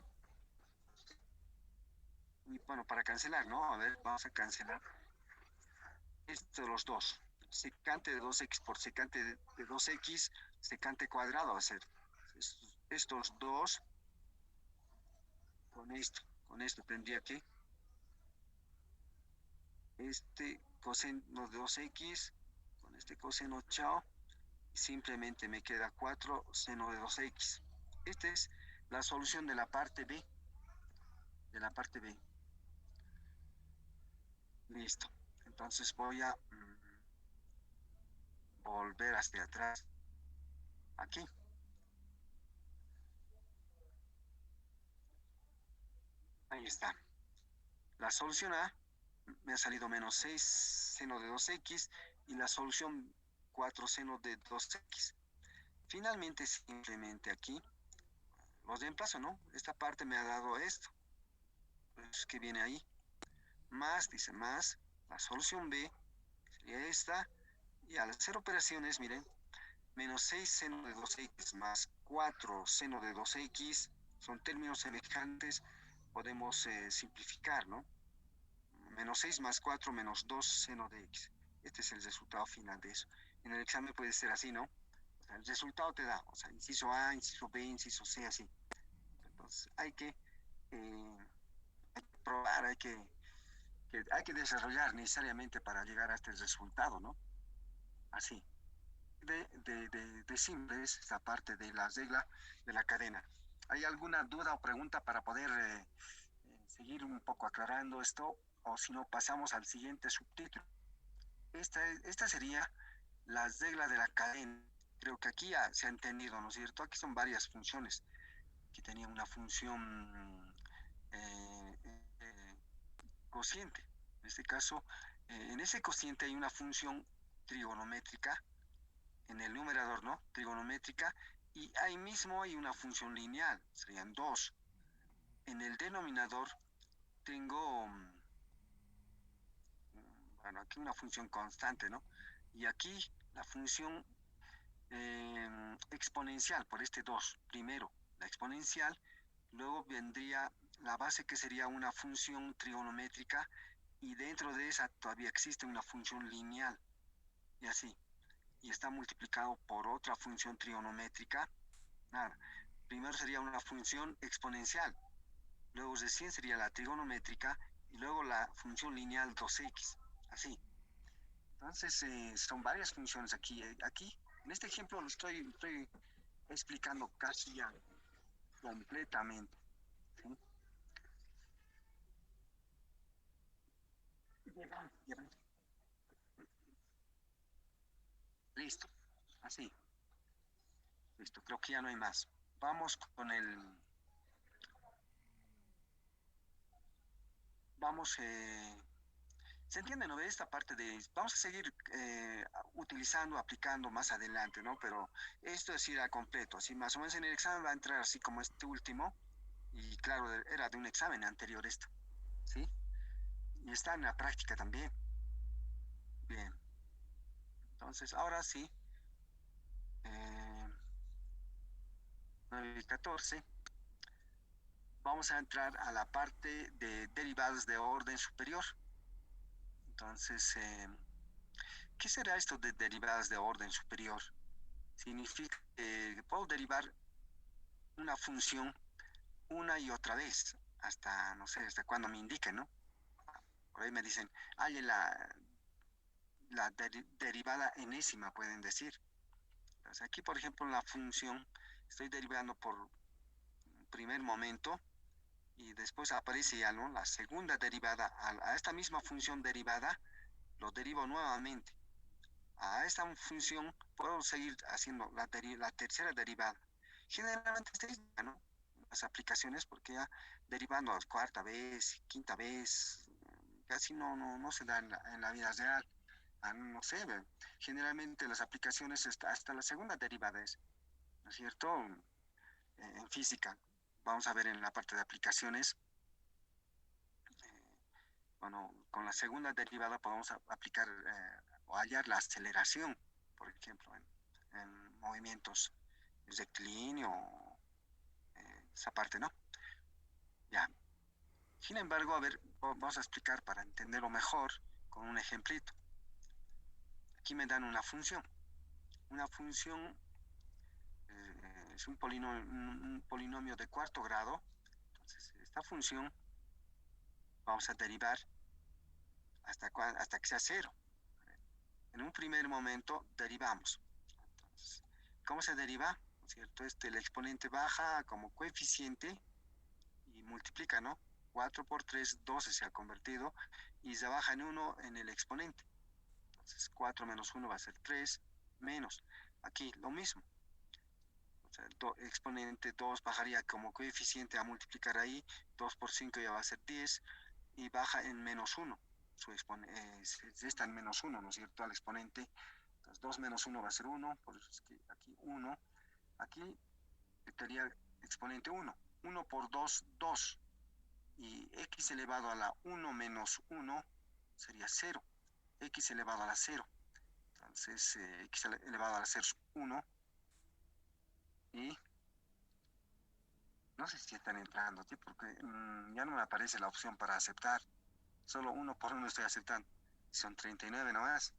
y bueno, para cancelar, ¿no? A ver, vamos a cancelar. Esto de los dos. Secante de 2x por secante de 2x, secante cuadrado va a ser. Estos dos, con esto tendría que este coseno de 2x, con este coseno chao, y simplemente me queda 4 seno de 2x. Esta es la solución de la parte B. De la parte B. Listo. Entonces voy a volver hacia atrás. Aquí. Ahí está. La solución A me ha salido menos 6 seno de 2x y la solución 4 seno de 2x. Finalmente, simplemente aquí los reemplazo, ¿no? Esta parte me ha dado esto. Pues, ¿qué viene ahí? más, dice más, la solución B sería esta, y al hacer operaciones, miren, menos 6 seno de 2x más 4 seno de 2x, son términos semejantes, podemos simplificar, ¿no? Menos 6 más 4 menos 2 seno de x. Este es el resultado final de eso. En el examen puede ser así, ¿no? O sea, el resultado te da, o sea, inciso A, inciso B, inciso C, así. Entonces, eh, hay que probar, hay que desarrollar necesariamente para llegar a este resultado, ¿no? Así. De simple es esta parte de la regla de la cadena. ¿Hay alguna duda o pregunta para poder seguir un poco aclarando esto? O si no, pasamos al siguiente subtítulo. Esta sería la regla de la cadena. Creo que aquí ya se ha entendido, ¿no es cierto? Aquí son varias funciones. Aquí tenía una función eh, eh, cociente. En este caso, en ese cociente hay una función trigonométrica en el numerador, ¿no? Trigonométrica, y ahí mismo hay una función lineal, serían dos. En el denominador tengo, bueno, aquí una función constante, ¿no? Y aquí la función exponencial por este 2. Primero, la exponencial, luego vendría la base que sería una función trigonométrica y dentro de esa todavía existe una función lineal y así. Y está multiplicado por otra función trigonométrica. Nada. Primero sería una función exponencial, luego recién sería la trigonométrica y luego la función lineal 2x. Así. Entonces, son varias funciones aquí. Aquí, en este ejemplo, lo estoy explicando casi ya completamente. ¿Sí? Listo. Así. Listo. Creo que ya no hay más. Vamos con el. Vamos. ¿Se entiende, no? De esta parte de. Vamos a seguir utilizando, aplicando más adelante, ¿no? Pero esto es ir a completo. Así más o menos en el examen va a entrar así como este último. Y claro, era de un examen anterior esto. ¿Sí? Y está en la práctica también. Bien. Entonces, ahora sí. Eh, 9 y 14. Vamos a entrar a la parte de derivadas de orden superior. Entonces, ¿qué será esto de derivadas de orden superior? Significa que puedo derivar una función una y otra vez, hasta, no sé, hasta cuando me indiquen, ¿no? Por ahí me dicen, hay la derivada enésima, pueden decir. Entonces, aquí, por ejemplo, la función, estoy derivando por un primer momento y después aparece ya, ¿no? La segunda derivada, a esta misma función derivada, lo derivo nuevamente. A esta función puedo seguir haciendo la tercera derivada. Generalmente es, ¿no? Las aplicaciones, porque ya derivando a cuarta vez, quinta vez, casi no se da en la vida real. No sé, generalmente las aplicaciones hasta la segunda derivada es, ¿no es cierto? En física. Vamos a ver en la parte de aplicaciones. Bueno, con la segunda derivada podemos aplicar o hallar la aceleración, por ejemplo, en movimientos rectilíneo, esa parte, ¿no? Ya. Sin embargo, a ver, vamos a explicar para entenderlo mejor con un ejemplito. Aquí me dan una función. Una función es un polinomio de cuarto grado. Entonces, esta función vamos a derivar hasta que sea cero. En un primer momento derivamos. Entonces, ¿cómo se deriva? ¿No es cierto? El exponente baja como coeficiente y multiplica, ¿no? 4 por 3, 12 se ha convertido y se baja en 1 en el exponente. Entonces 4 menos 1 va a ser 3 menos. Aquí lo mismo. O sea, exponente 2 bajaría como coeficiente a multiplicar ahí. 2 por 5 ya va a ser 10 y baja en menos 1. Se resta en menos 1, ¿no es cierto? Al exponente. Entonces 2 menos 1 va a ser 1. Por eso es que aquí 1. Aquí estaría exponente 1. 1 por 2, 2. y x elevado a la 1 menos 1 sería 0. X elevado a la 0. Entonces, x elevado a la 0 es 1. Y no sé si están entrando aquí porque ya no me aparece la opción para aceptar. Solo 1 por 1 estoy aceptando. Son 39 nomás.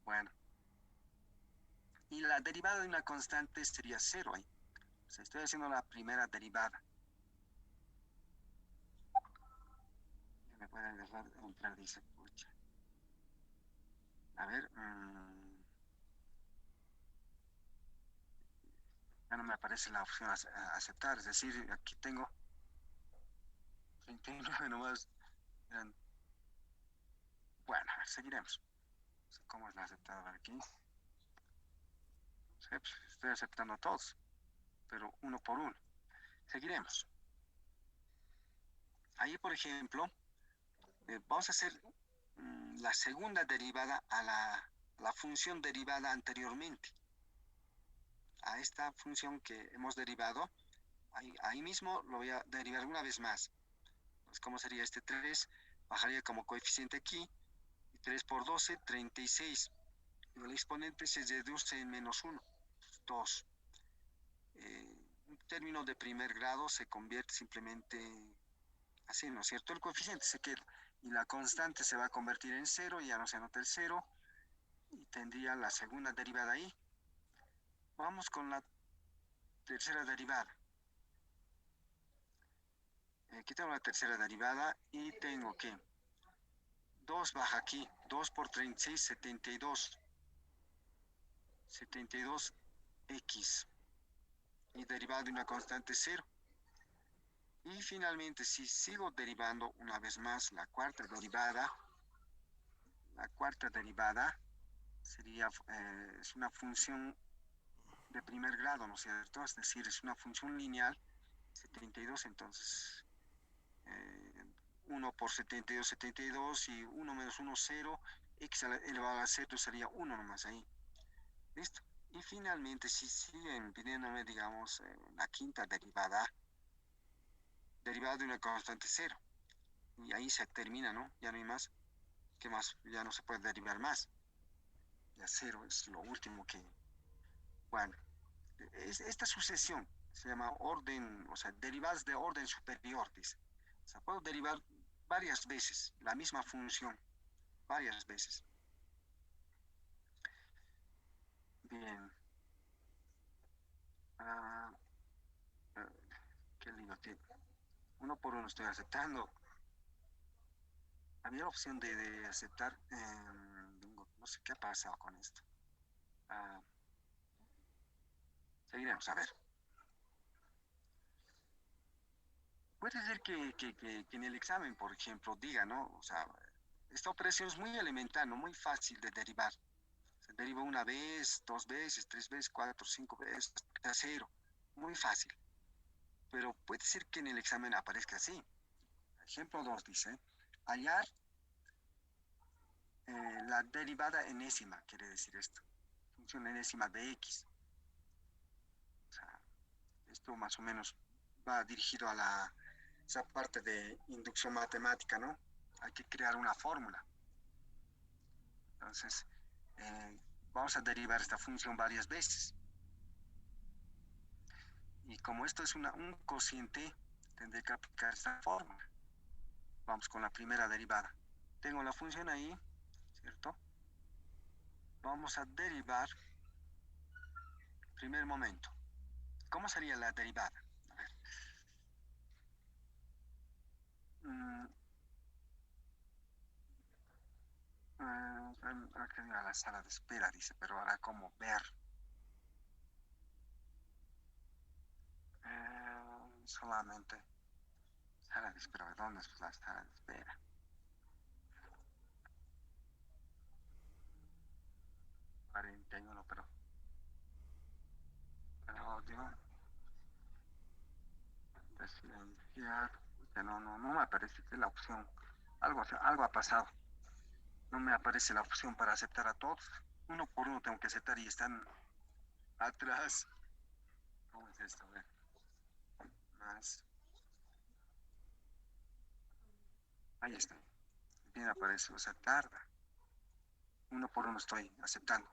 Bueno. Y la derivada de una constante sería 0 ahí. O sea, estoy haciendo la primera derivada. Ya me pueden dejar entrar, dice, pucha. A ver. Ya no me aparece la opción a aceptar. Es decir, aquí tengo 39 nomás. Bueno, a ver, seguiremos. No sé cómo es la aceptada aquí. Sí, pues, estoy aceptando a todos, pero uno por uno. Seguiremos. Ahí, por ejemplo, vamos a hacer la segunda derivada a la función derivada anteriormente. A esta función que hemos derivado, ahí mismo lo voy a derivar una vez más. Pues, ¿cómo sería este 3? Bajaría como coeficiente aquí. Y 3 por 12, 36. Y el exponente se reduce en menos 1, 2. Un término de primer grado se convierte simplemente así, ¿no es cierto? El coeficiente se queda y la constante se va a convertir en 0, ya no se anota el 0 y tendría la segunda derivada ahí. Vamos con la tercera derivada. Aquí tengo la tercera derivada y tengo que 2 baja aquí, 2 por 36, 72. 72x y derivada de una constante 0. Y finalmente, si sigo derivando una vez más la cuarta derivada sería, es una función de primer grado, ¿no es cierto? Es decir, es una función lineal, 72, entonces 1 por 72, 72 y 1 menos 1, 0, x elevado a 0 sería 1 nomás ahí. ¿Listo? Y finalmente, si siguen pidiéndome, digamos, la quinta derivada de una constante 0, y ahí se termina, ¿no? Ya no hay más. ¿Qué más? Ya no se puede derivar más. Ya 0 es lo último que... Bueno, esta sucesión se llama orden, o sea, derivadas de orden superior, dice. O sea, puedo derivar varias veces la misma función, varias veces. Bien. Ah, ah, qué lío tiene. Uno por uno estoy aceptando. Había la opción de aceptar, no sé qué ha pasado con esto. Ah, seguiremos, a ver. Puede ser que en el examen, por ejemplo, diga, ¿no? O sea, esta operación es muy elemental, ¿no? Muy fácil de derivar. Se deriva una vez, dos veces, tres veces, cuatro, cinco veces, hasta cero. Muy fácil. Pero puede ser que en el examen aparezca así. Ejemplo 2 dice, hallar la derivada enésima, quiere decir esto. Función enésima de x. O sea, esto más o menos va dirigido a esa parte de inducción matemática, ¿no? Hay que crear una fórmula. Entonces, eh, vamos a derivar esta función varias veces. Y como esto es un cociente, tendré que aplicar esta fórmula. Vamos con la primera derivada. Tengo la función ahí, ¿cierto? Vamos a derivar, primer momento. ¿Cómo sería la derivada? A ver. Mm, Acá a la sala de espera, dice, pero ahora cómo ver. Solamente sala de espera. ¿Dónde es la sala de espera? 41, pero digo, silenciar. No me aparece que la opción. Algo ha pasado. No me aparece la opción para aceptar a todos. Uno por uno tengo que aceptar y están atrás. ¿Cómo es esto? A ver. Más. Ahí está. Bien aparece, o sea, tarda. Uno por uno estoy aceptando.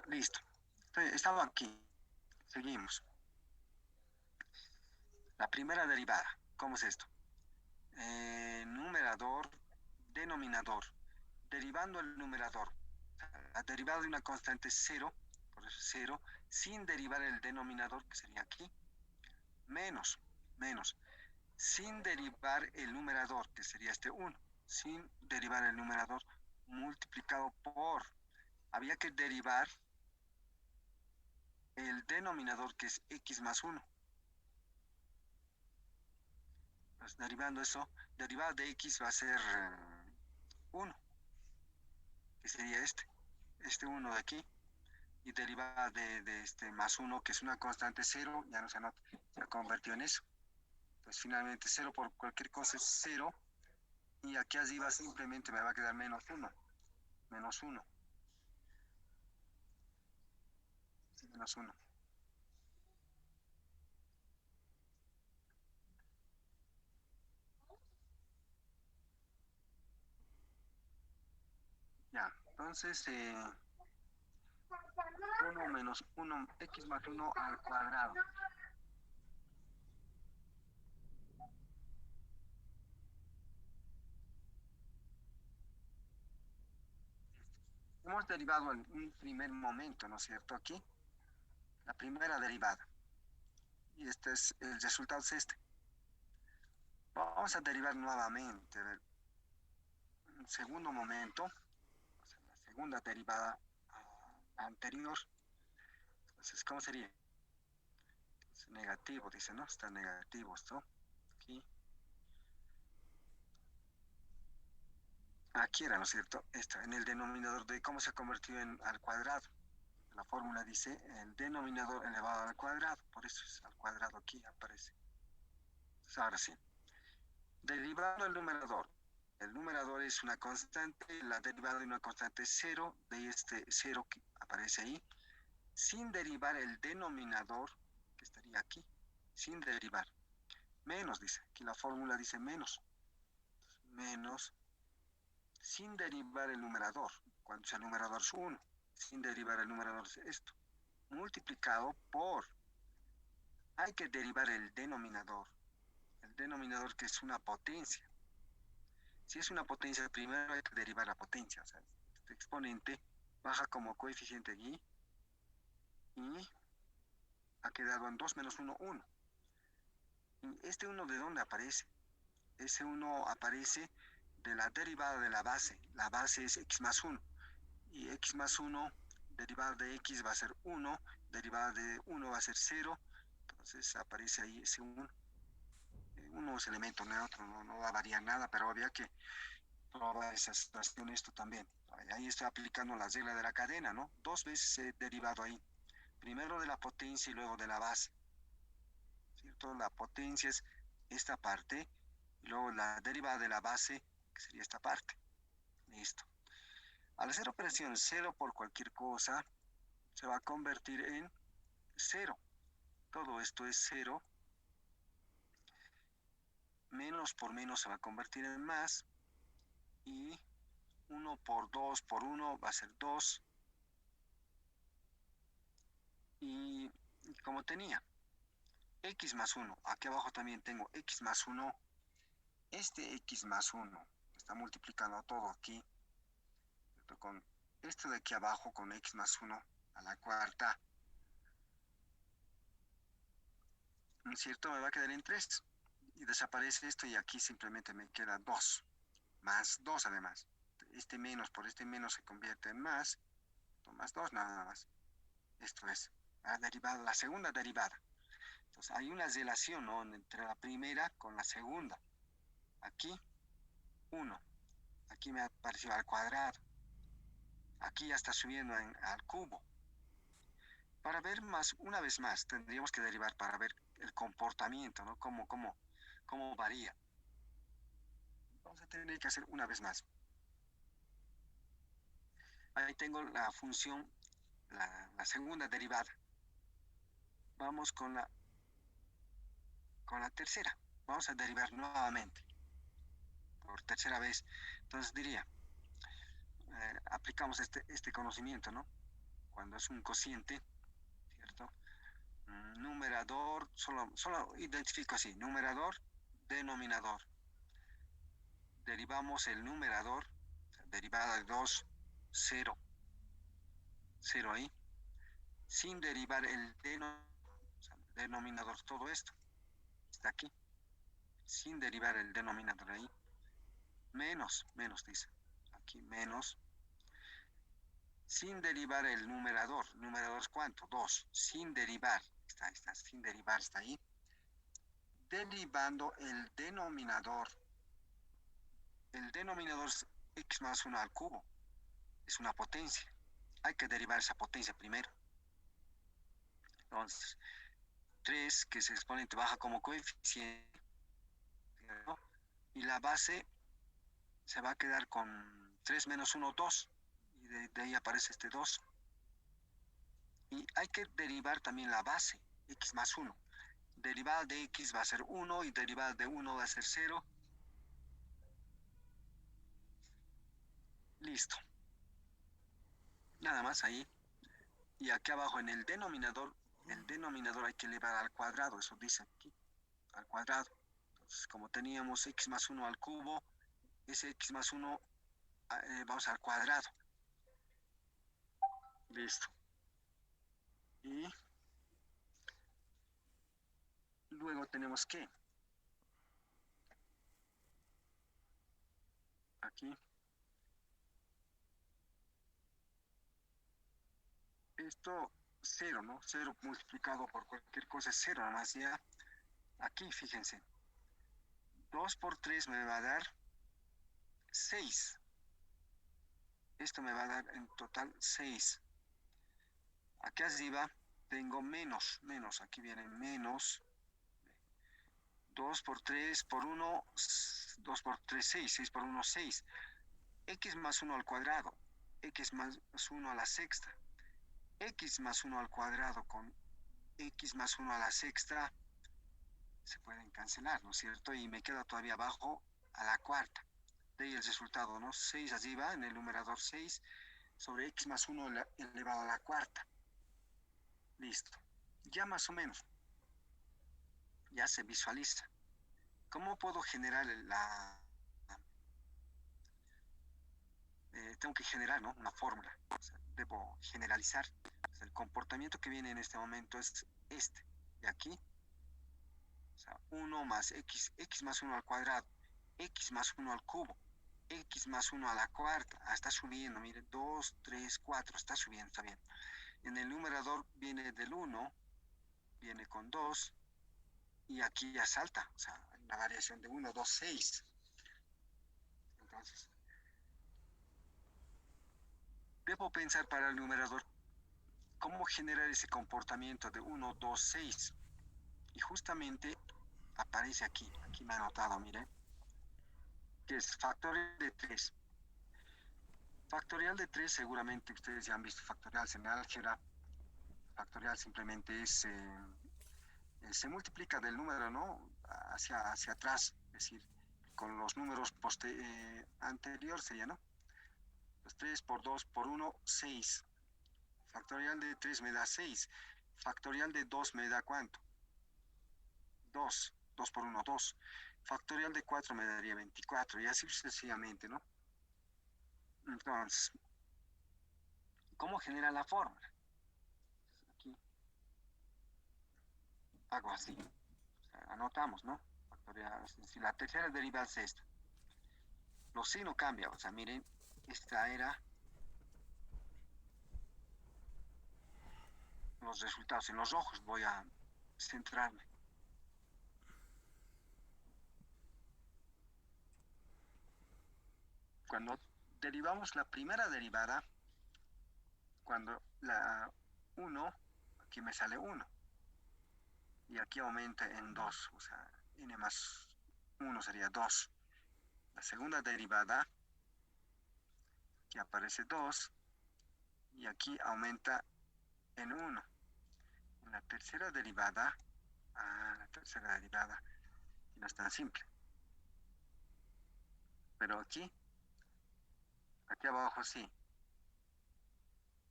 Listo. Estaba aquí. Seguimos. La primera derivada. ¿Cómo es esto? Numerador, denominador. Derivando el numerador. La derivada de una constante es cero, por eso es cero, sin derivar el denominador, que sería aquí, menos, menos, sin derivar el numerador, que sería este uno, sin derivar el numerador, multiplicado por, había que derivar el denominador, que es x más uno. Pues derivando eso, derivada de x va a ser 1, que sería este uno de aquí, y derivada de este más uno, que es una constante cero, ya no se anota, se convirtió en eso. Pues finalmente cero por cualquier cosa es cero, y aquí arriba simplemente me va a quedar menos uno, menos uno, menos uno. Ya, entonces 1 menos 1, x más uno al cuadrado. Hemos derivado en un primer momento, ¿no es cierto? Aquí, la primera derivada. Y este es, el resultado es este. Vamos a derivar nuevamente. A ver, un segundo momento, o sea, la segunda derivada anterior. Entonces, ¿cómo sería? Es negativo, dice, ¿no? Está negativo esto. Aquí. Aquí era, ¿no es cierto? Esto, en el denominador de cómo se ha convertido en al cuadrado. La fórmula dice el denominador elevado al cuadrado, por eso es al cuadrado aquí aparece. Entonces, ahora sí, derivando el numerador. El numerador es una constante, la derivada de una constante es cero, de este cero que aparece ahí, sin derivar el denominador, que estaría aquí, sin derivar. Menos, dice, aquí la fórmula dice menos. Menos, sin derivar el numerador, cuando sea el numerador es 1, sin derivar el numerador es esto, multiplicado por, hay que derivar el denominador que es una potencia. Si es una potencia, primero hay que derivar la potencia, o sea, este exponente baja como coeficiente y ha quedado en 2 menos 1, 1. ¿Y este 1 de dónde aparece? Ese 1 aparece de la derivada de la base es x más 1, y x más 1, derivada de x va a ser 1, derivada de 1 va a ser 0, entonces aparece ahí ese 1. Uno es elemento neutro, no va a variar nada, pero había que probar esa situación, esto también. Ahí estoy aplicando la regla de la cadena, ¿no? Dos veces he derivado ahí, primero de la potencia y luego de la base, ¿cierto? La potencia es esta parte, y luego la derivada de la base, que sería esta parte. Listo. Al hacer operación cero por cualquier cosa, se va a convertir en cero. Todo esto es cero. Menos por menos se va a convertir en más. Y 1 por 2 por 1 va a ser 2. Y como tenía x más 1, aquí abajo también tengo x más 1. Este x más 1 está multiplicando todo aquí, con esto de aquí abajo con x más 1 a la cuarta. ¿No es cierto? Me va a quedar en 3. Y desaparece esto y aquí simplemente me queda 2. Más 2 además. Este menos por este menos se convierte en más. Más 2 nada más. Esto es la derivada, la segunda derivada. Entonces hay una relación, ¿no?, entre la primera con la segunda. Aquí 1. Aquí me apareció al cuadrado. Aquí ya está subiendo al cubo. Para ver más, una vez más, tendríamos que derivar para ver el comportamiento, ¿no? Cómo varía. Vamos a tener que hacer una vez más. Ahí tengo la función, la segunda derivada. Vamos con la tercera. Vamos a derivar nuevamente, por tercera vez. Entonces diría, aplicamos este conocimiento, ¿no? Cuando es un cociente, ¿cierto? Numerador, solo identifico así, numerador, denominador. Derivamos el numerador, derivada de 2, 0, 0 ahí, sin derivar el denominador, todo esto está aquí, sin derivar el denominador ahí, menos, dice, aquí menos, sin derivar el numerador es ¿cuánto? 2, sin derivar, está, sin derivar está ahí, derivando el denominador es x más 1 al cubo, es una potencia, hay que derivar esa potencia primero. Entonces, 3, que es exponente baja como coeficiente, ¿no? Y la base se va a quedar con 3 menos 1, 2, y de ahí aparece este 2. Y hay que derivar también la base, x más 1. Derivada de x va a ser 1 y derivada de 1 va a ser 0. Listo. Nada más ahí. Y aquí abajo en el denominador hay que elevar al cuadrado, eso dice aquí, al cuadrado. Entonces, como teníamos x más 1 al cubo, ese x más 1 vamos al cuadrado. Listo. Y luego tenemos que, aquí, esto 0, ¿no? 0 multiplicado por cualquier cosa es 0, nada más ya. Aquí, fíjense, 2 por 3 me va a dar 6. Esto me va a dar en total 6. Aquí arriba tengo menos, aquí viene menos 2 por 3 por 1, 2 por 3, 6, 6 por 1, 6. X más 1 al cuadrado, x más 1 a la sexta, x más 1 al cuadrado con x más 1 a la sexta se pueden cancelar, ¿no es cierto? Y me queda todavía abajo a la cuarta. De ahí el resultado, ¿no? 6 arriba, en el numerador 6, sobre x más 1 elevado a la cuarta. Listo. Ya más o menos, ya se visualiza. ¿Cómo puedo generar tengo que generar, ¿no? Una fórmula. O sea, debo generalizar. O sea, el comportamiento que viene en este momento es este. De aquí, o sea, 1 más x más 1 al cuadrado, x más 1 al cubo, x más 1 a la cuarta. Ah, está subiendo, mire, 2, 3, 4, está subiendo, está bien. En el numerador viene del 1, viene con 2, y aquí ya salta, o sea, hay una variación de 1, 2, 6. Entonces, debo pensar para el numerador cómo generar ese comportamiento de 1, 2, 6. Y justamente aparece aquí me ha anotado, miren, que es factorial de 3. Factorial de 3, seguramente ustedes ya han visto factoriales en álgebra. Factorial simplemente es, se multiplica del número, ¿no? Hacia atrás, es decir, con los números anterior sería, ¿no? Pues 3 por 2 por 1, 6. Factorial de 3 me da 6. Factorial de 2 me da ¿cuánto? 2. 2 por 1, 2. Factorial de 4 me daría 24 y así sucesivamente, ¿no? Entonces, ¿cómo genera la fórmula? Aquí hago así. O sea, anotamos, ¿no? Factorial, si la tercera derivada es esta. Los signos cambian. O sea, miren, esta era los resultados. En los rojos voy a centrarme. Cuando derivamos la primera derivada, cuando la 1, aquí me sale 1. Y aquí aumenta en 2, o sea, n más 1 sería 2. La segunda derivada, aquí aparece 2, y aquí aumenta en 1. En la tercera derivada, No es tan simple. Pero aquí abajo sí.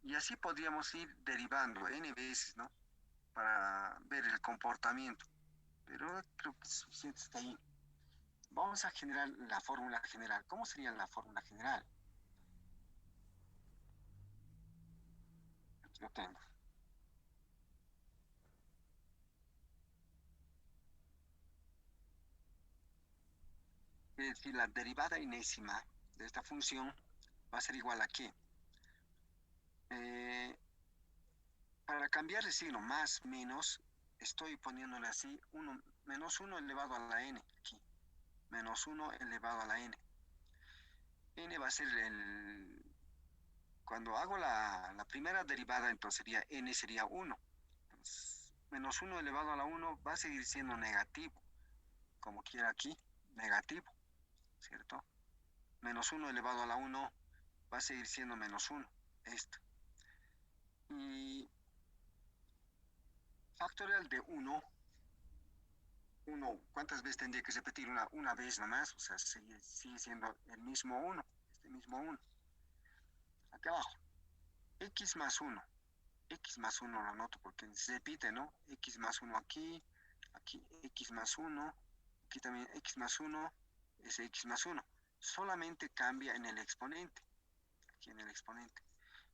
Y así podríamos ir derivando n veces, ¿no? Para ver el comportamiento. Pero creo que es suficiente hasta ahí. Vamos a generar la fórmula general. ¿Cómo sería la fórmula general? Aquí lo tengo. Es decir, la derivada enésima de esta función va a ser igual a qué. Eh, para cambiar de signo, más, menos, estoy poniéndole así, menos 1 elevado a la n, aquí. Menos 1 elevado a la n. N va a ser cuando hago la primera derivada, entonces sería n sería 1. Entonces, menos 1 elevado a la 1 va a seguir siendo negativo, como quiera aquí, negativo, ¿cierto? Menos 1 elevado a la 1 va a seguir siendo menos 1, esto. Y factorial de 1, ¿cuántas veces tendría que repetir? Una vez nomás, o sea, sigue siendo el mismo 1, este mismo 1. Acá abajo, x más 1. X más 1 lo anoto porque se repite, ¿no? X más 1 aquí, aquí X más 1, aquí también X más 1, es X más 1. Solamente cambia en el exponente, aquí en el exponente.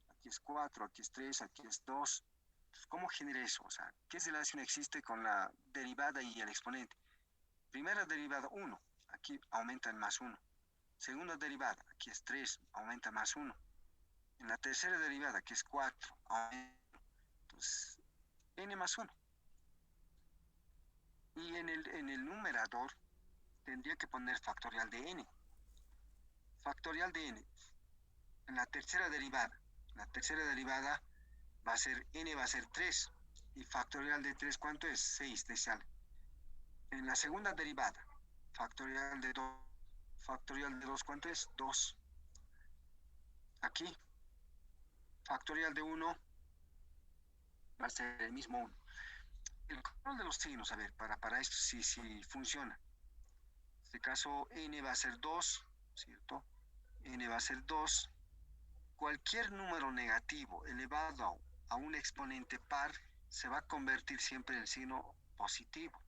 Aquí es 4, aquí es 3, aquí es 2. Entonces, ¿cómo genera eso? O sea, ¿qué relación existe con la derivada y el exponente? Primera derivada 1, aquí aumenta en más 1. Segunda derivada, aquí es 3, aumenta más 1. En la tercera derivada, que es 4, aumenta. Entonces, n más 1. Y en el numerador tendría que poner factorial de n. Factorial de n. En la tercera derivada. La tercera derivada va a ser, n va a ser 3. Y factorial de 3, ¿cuánto es? 6 de sal. En la segunda derivada, factorial de 2. Factorial de 2, ¿cuánto es? 2. Aquí, factorial de 1 va a ser el mismo 1. El control de los signos, a ver, para esto sí funciona. En este caso, n va a ser 2, ¿cierto? N va a ser 2. Cualquier número negativo elevado a un exponente par se va a convertir siempre en el signo positivo.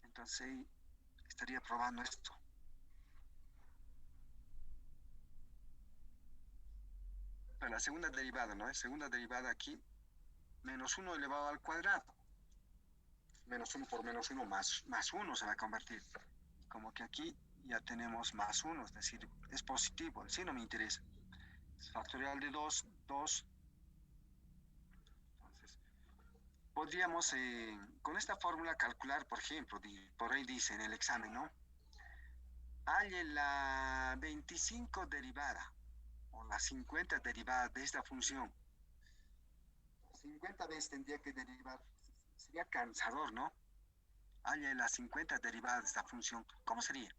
Entonces ahí estaría probando esto. Para la segunda derivada, ¿no? Segunda derivada aquí, menos 1 elevado al cuadrado. Menos 1 por menos 1 más 1 se va a convertir. Como que aquí ya tenemos más 1, es decir, es positivo, el signo me interesa. Factorial de 2, 2. Entonces, podríamos con esta fórmula calcular, por ejemplo, por ahí dice en el examen, ¿no? Halle la 25 derivada o la 50 derivada de esta función. 50 veces tendría que derivar. Sería cansador, ¿no? Halle la 50 derivada de esta función. ¿Cómo sería?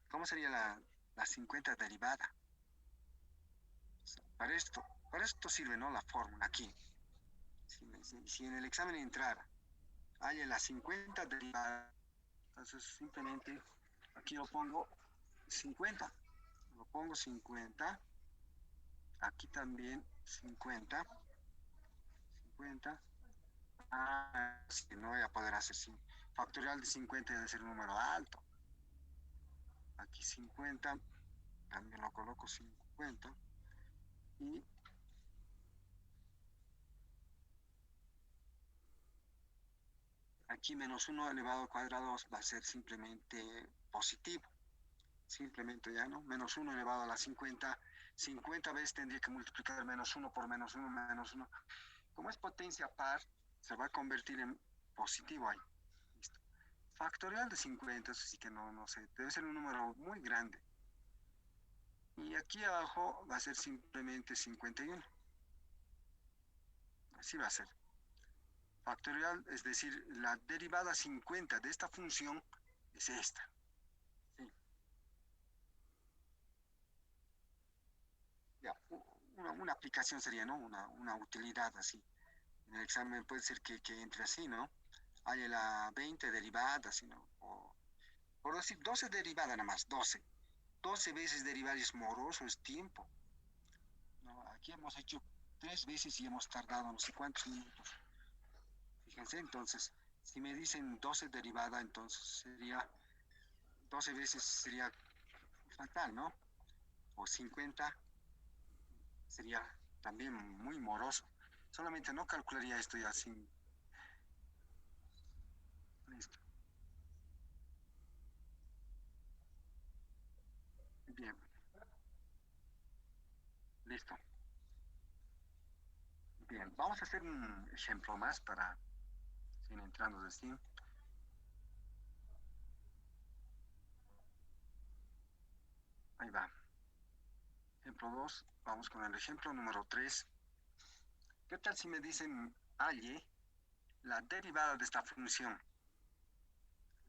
¿Cómo sería la 50 derivada? O sea, para esto sirve, ¿no? La fórmula aquí. Si en el examen entrara, halle la 50 derivada, entonces simplemente aquí lo pongo 50. Lo pongo 50. Aquí también 50. 50. Sí, no voy a poder hacer factorial de 50 debe ser un número alto. Aquí 50. También lo coloco 50. Y aquí menos 1 elevado al cuadrado va a ser simplemente positivo. Simplemente ya, ¿no? Menos 1 elevado a la 50. 50 veces tendría que multiplicar menos 1 por menos 1, menos 1. Como es potencia par, se va a convertir en positivo ahí. Listo. Factorial de 50, eso sí que no sé, debe ser un número muy grande. Y aquí abajo va a ser simplemente 51. Así va a ser. Factorial, es decir, la derivada 50 de esta función es esta. Sí. Ya, una aplicación sería, ¿no? Una utilidad así. En el examen puede ser que entre así, ¿no? hay la 20 derivadas, sino, o, por decir 12 derivadas nada más, 12. 12 veces derivar es moroso, es tiempo. ¿No? Aquí hemos hecho 3 veces y hemos tardado no sé cuántos minutos. Fíjense, entonces, si me dicen 12 derivada, entonces sería 12 veces sería fatal, ¿no? O 50 sería también muy moroso. Solamente no calcularía esto ya sin... Listo. Bien, listo. Bien, vamos a hacer un ejemplo más para sin entrando de Steam. Ahí va. Ejemplo 2. Vamos con el ejemplo número 3. ¿Qué tal si me dicen halle la derivada de esta función?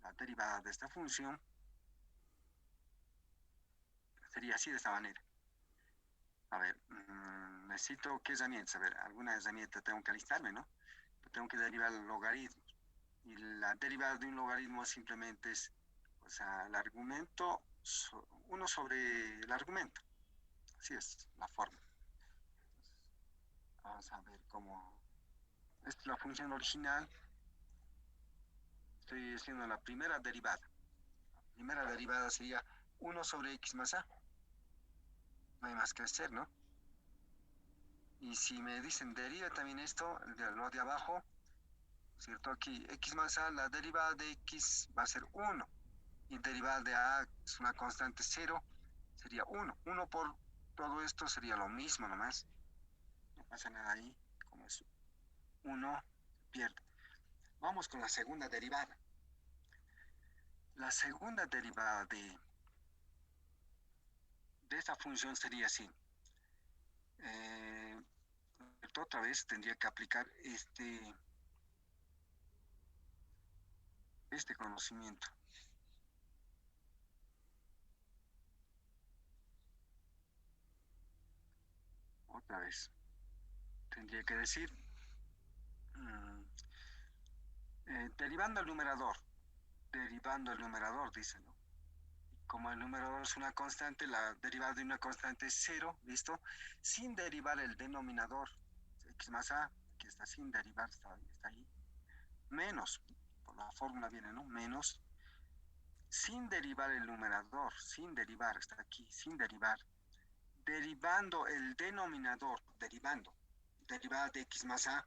La derivada de esta función sería así de esta manera. A ver, necesito qué herramientas. A ver, alguna herramienta tengo que alistarme, ¿no? Tengo que derivar el logaritmo. Y la derivada de un logaritmo simplemente es, o sea, el argumento, uno sobre el argumento. Así es la forma. Vamos a ver cómo... Esta es la función original. Estoy haciendo la primera derivada. La primera derivada sería 1 sobre x más a. No hay más que hacer, ¿no? Y si me dicen deriva también esto, lo de abajo, ¿cierto? Aquí x más a, la derivada de x va a ser 1. Y derivada de a es una constante 0, sería 1. 1 por todo esto sería lo mismo nomás. No pasa nada ahí. Como es 1, pierde. Vamos con la segunda derivada. La segunda derivada de esta función sería así. Otra vez tendría que aplicar este conocimiento. Otra vez. Tendría que decir, derivando el numerador, dice, ¿no? Como el numerador es una constante, la derivada de una constante es 0, ¿listo? Sin derivar el denominador, x más a, que está sin derivar, está ahí, menos, por la fórmula viene, ¿no? Menos, sin derivar el numerador, sin derivar, está aquí, sin derivar, derivando el denominador, derivada de x más a,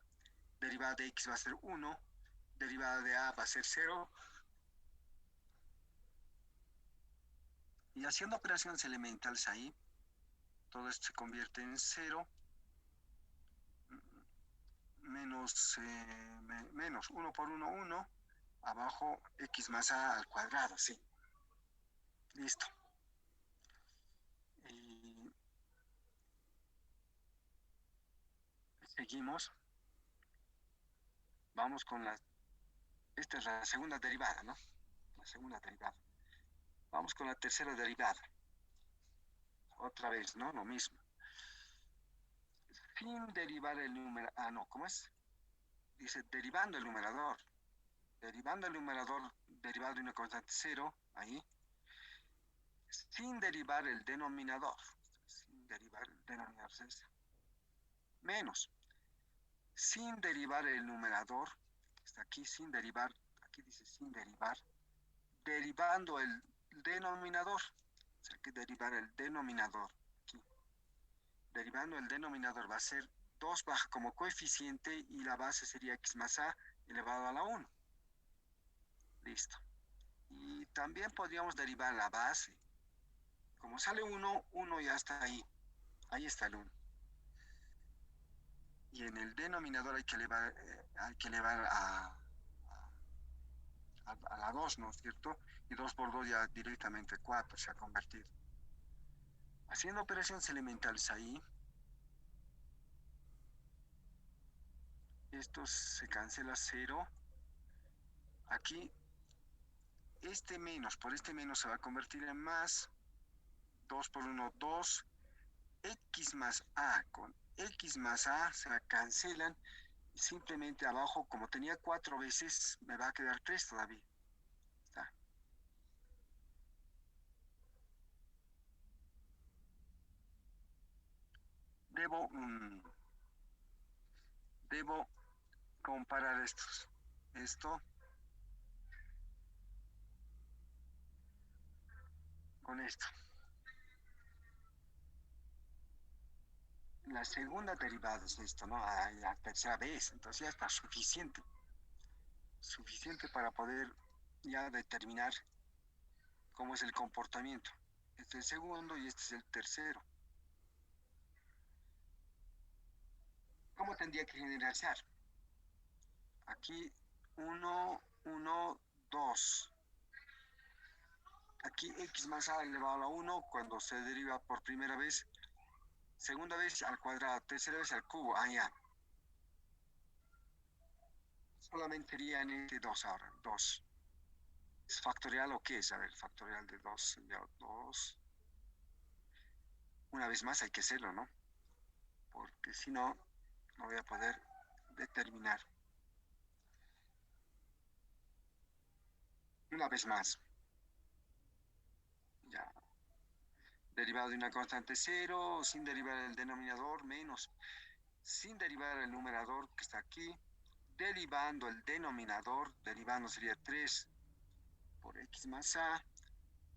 derivada de x va a ser 1, derivada de a va a ser 0, y haciendo operaciones elementales ahí, todo esto se convierte en 0, menos 1 por 1, 1, abajo x más a al cuadrado, sí. Listo. Y seguimos. Vamos con esta es la segunda derivada, ¿no? La segunda derivada. Vamos con la tercera derivada. Otra vez, ¿no? Lo mismo. Sin derivar el número... Ah, no, ¿cómo es? Dice derivando el numerador. Derivando el numerador derivado de una constante 0, ahí. Sin derivar el denominador. Sin derivar el denominador. Menos. Sin derivar el numerador. Está aquí, sin derivar. Aquí dice sin derivar. Derivando el denominador. O sea, hay que derivar el denominador. Aquí. Derivando el denominador va a ser 2 baja como coeficiente y la base sería x más a elevado a la 1. Listo. Y también podríamos derivar la base. Como sale 1, 1 ya está ahí. Ahí está el 1. Y en el denominador hay que elevar a la 2, ¿no es cierto? Y 2 por 2 ya directamente 4 se ha convertido. Haciendo operaciones elementales ahí, esto se cancela 0. Aquí, por este menos se va a convertir en más. 2 por 1, 2. X más a con x más a se cancelan. simplemente abajo, como tenía 4 veces, me va a quedar 3 todavía. Está. Debo, debo comparar esto con esto. La segunda derivada es esto, ¿no? La tercera vez, entonces ya está suficiente para poder ya determinar cómo es el comportamiento. Este es el segundo y este es el tercero. ¿Cómo tendría que generalizar? Aquí 1, 1, 2. Aquí x más a elevado a la 1 cuando se deriva por primera vez, segunda vez al cuadrado, tercera vez al cubo. Ya. Solamente sería en este 2 ahora, 2. ¿Es factorial o qué es? A ver, factorial de 2 sería 2. Una vez más hay que hacerlo, ¿no? Porque si no, no voy a poder determinar. Una vez más. Ya. Derivado de una constante 0, sin derivar el denominador, menos. Sin derivar el numerador que está aquí, derivando el denominador, derivando sería 3 por x más a,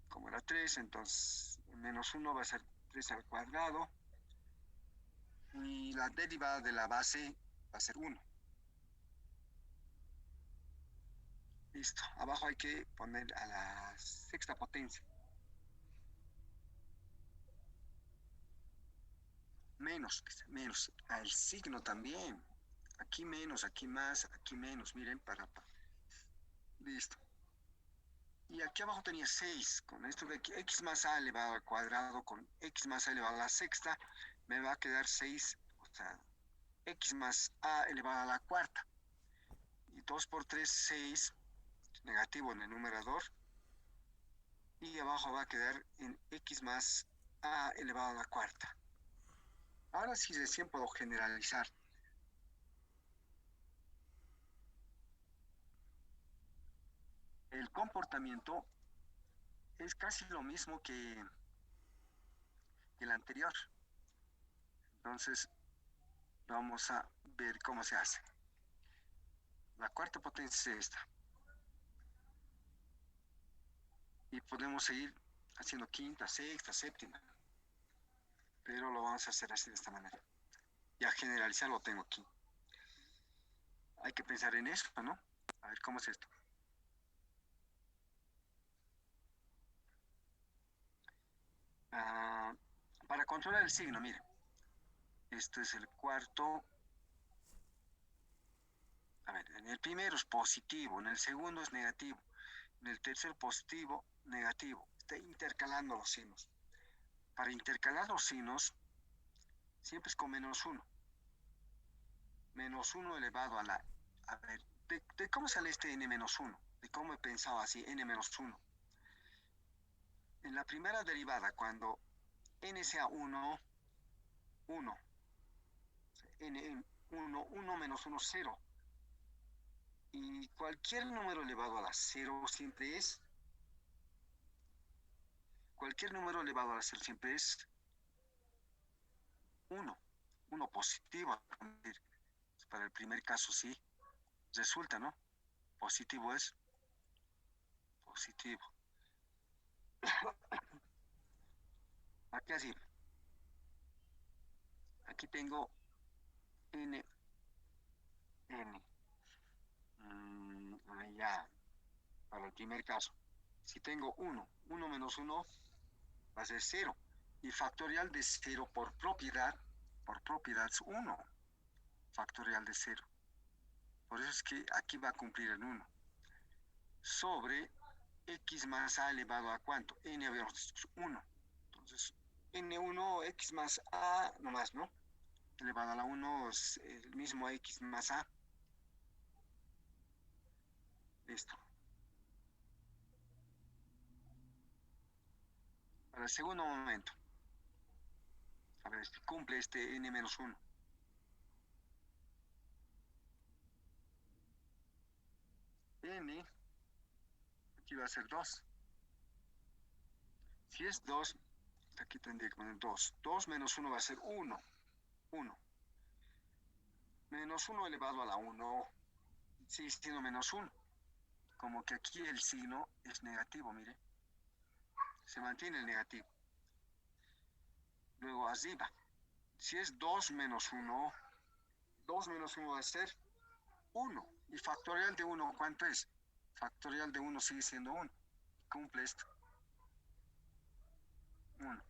como era 3, entonces menos 1 va a ser 3 al cuadrado, y la derivada de la base va a ser 1. Listo, abajo hay que poner a la sexta potencia. Menos, al signo también. Aquí menos, aquí más, aquí menos, miren, listo. Y aquí abajo tenía 6, con esto de aquí, x más a elevado al cuadrado con x más a elevado a la sexta, me va a quedar 6, o sea, x más a elevado a la cuarta. Y 2 por 3, 6, negativo en el numerador. Y abajo va a quedar en x más a elevado a la cuarta. Ahora sí recién puedo generalizar. El comportamiento es casi lo mismo que el anterior. Entonces, vamos a ver cómo se hace. La cuarta potencia es esta. Y podemos seguir haciendo quinta, sexta, séptima. Pero lo vamos a hacer así de esta manera. Ya generalizar lo tengo aquí. Hay que pensar en eso, ¿no? A ver, ¿cómo es esto? Para controlar el signo, miren. Esto es el cuarto. A ver, en el primero es positivo, en el segundo es negativo, en el tercero positivo, negativo. Está intercalando los signos. Para intercalar los signos, siempre es con menos 1. Menos 1 elevado a la... A ver, ¿de cómo sale este n menos 1? ¿De cómo he pensado así, n menos 1? En la primera derivada, cuando n sea 1, 1. N 1, 1 menos 1, 0. Y cualquier número elevado a la 0 siempre es... Cualquier número elevado a la 0 siempre es 1. 1 positivo. Para el primer caso sí. Resulta, ¿no? Positivo es positivo. Aquí así. Aquí tengo n, n. Ya, para el primer caso. Si tengo 1, 1 menos 1 va a ser 0. Y factorial de 0 por propiedad es 1. Factorial de 0. Por eso es que aquí va a cumplir el 1. Sobre x más a elevado a ¿cuánto? N habíamos dicho 1. Entonces, n1 x más a nomás, ¿no? Elevado a la 1 es el mismo x más a. Listo. Para el segundo momento. A ver, cumple este n menos 1. n, aquí va a ser 2. Si es 2, aquí tendría que poner 2. 2 menos 1 va a ser 1. 1. Menos 1 elevado a la 1 sigue siendo menos 1. Como que aquí el signo es negativo, mire. Se mantiene el negativo. Luego arriba. Si es 2 menos 1, 2 menos 1 va a ser 1. ¿Y factorial de 1 cuánto es? Factorial de 1 sigue siendo 1. Cumple esto. 1.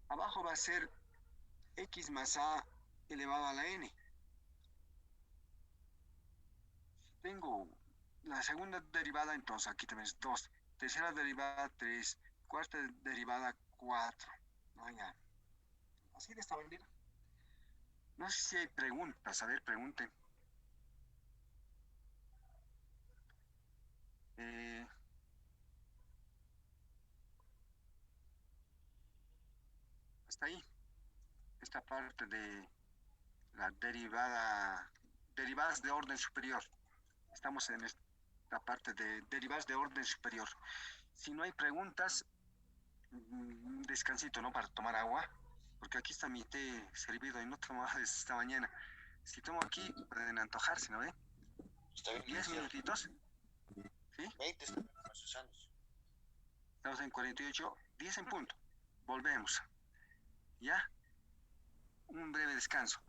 Abajo va a ser x más a elevado a la n. Tengo la segunda derivada, entonces aquí también es 2. Tercera derivada, 3. Cuarta derivada, 4. Ya. Así de esta manera. No sé si hay preguntas. A ver, pregunten. Hasta ahí. Esta parte de la derivadas de orden superior. Estamos en esta parte de derivadas de orden superior. Si no hay preguntas, descansito, ¿no? Para tomar agua, porque aquí está mi té servido y no tomo desde esta mañana. Si tomo aquí, pueden antojarse, ¿no ve? Está bien, 10 minutitos. ¿Sí? 20 están más años. Estamos en 48, 10 en punto. Volvemos. ¿Ya? Un breve descanso.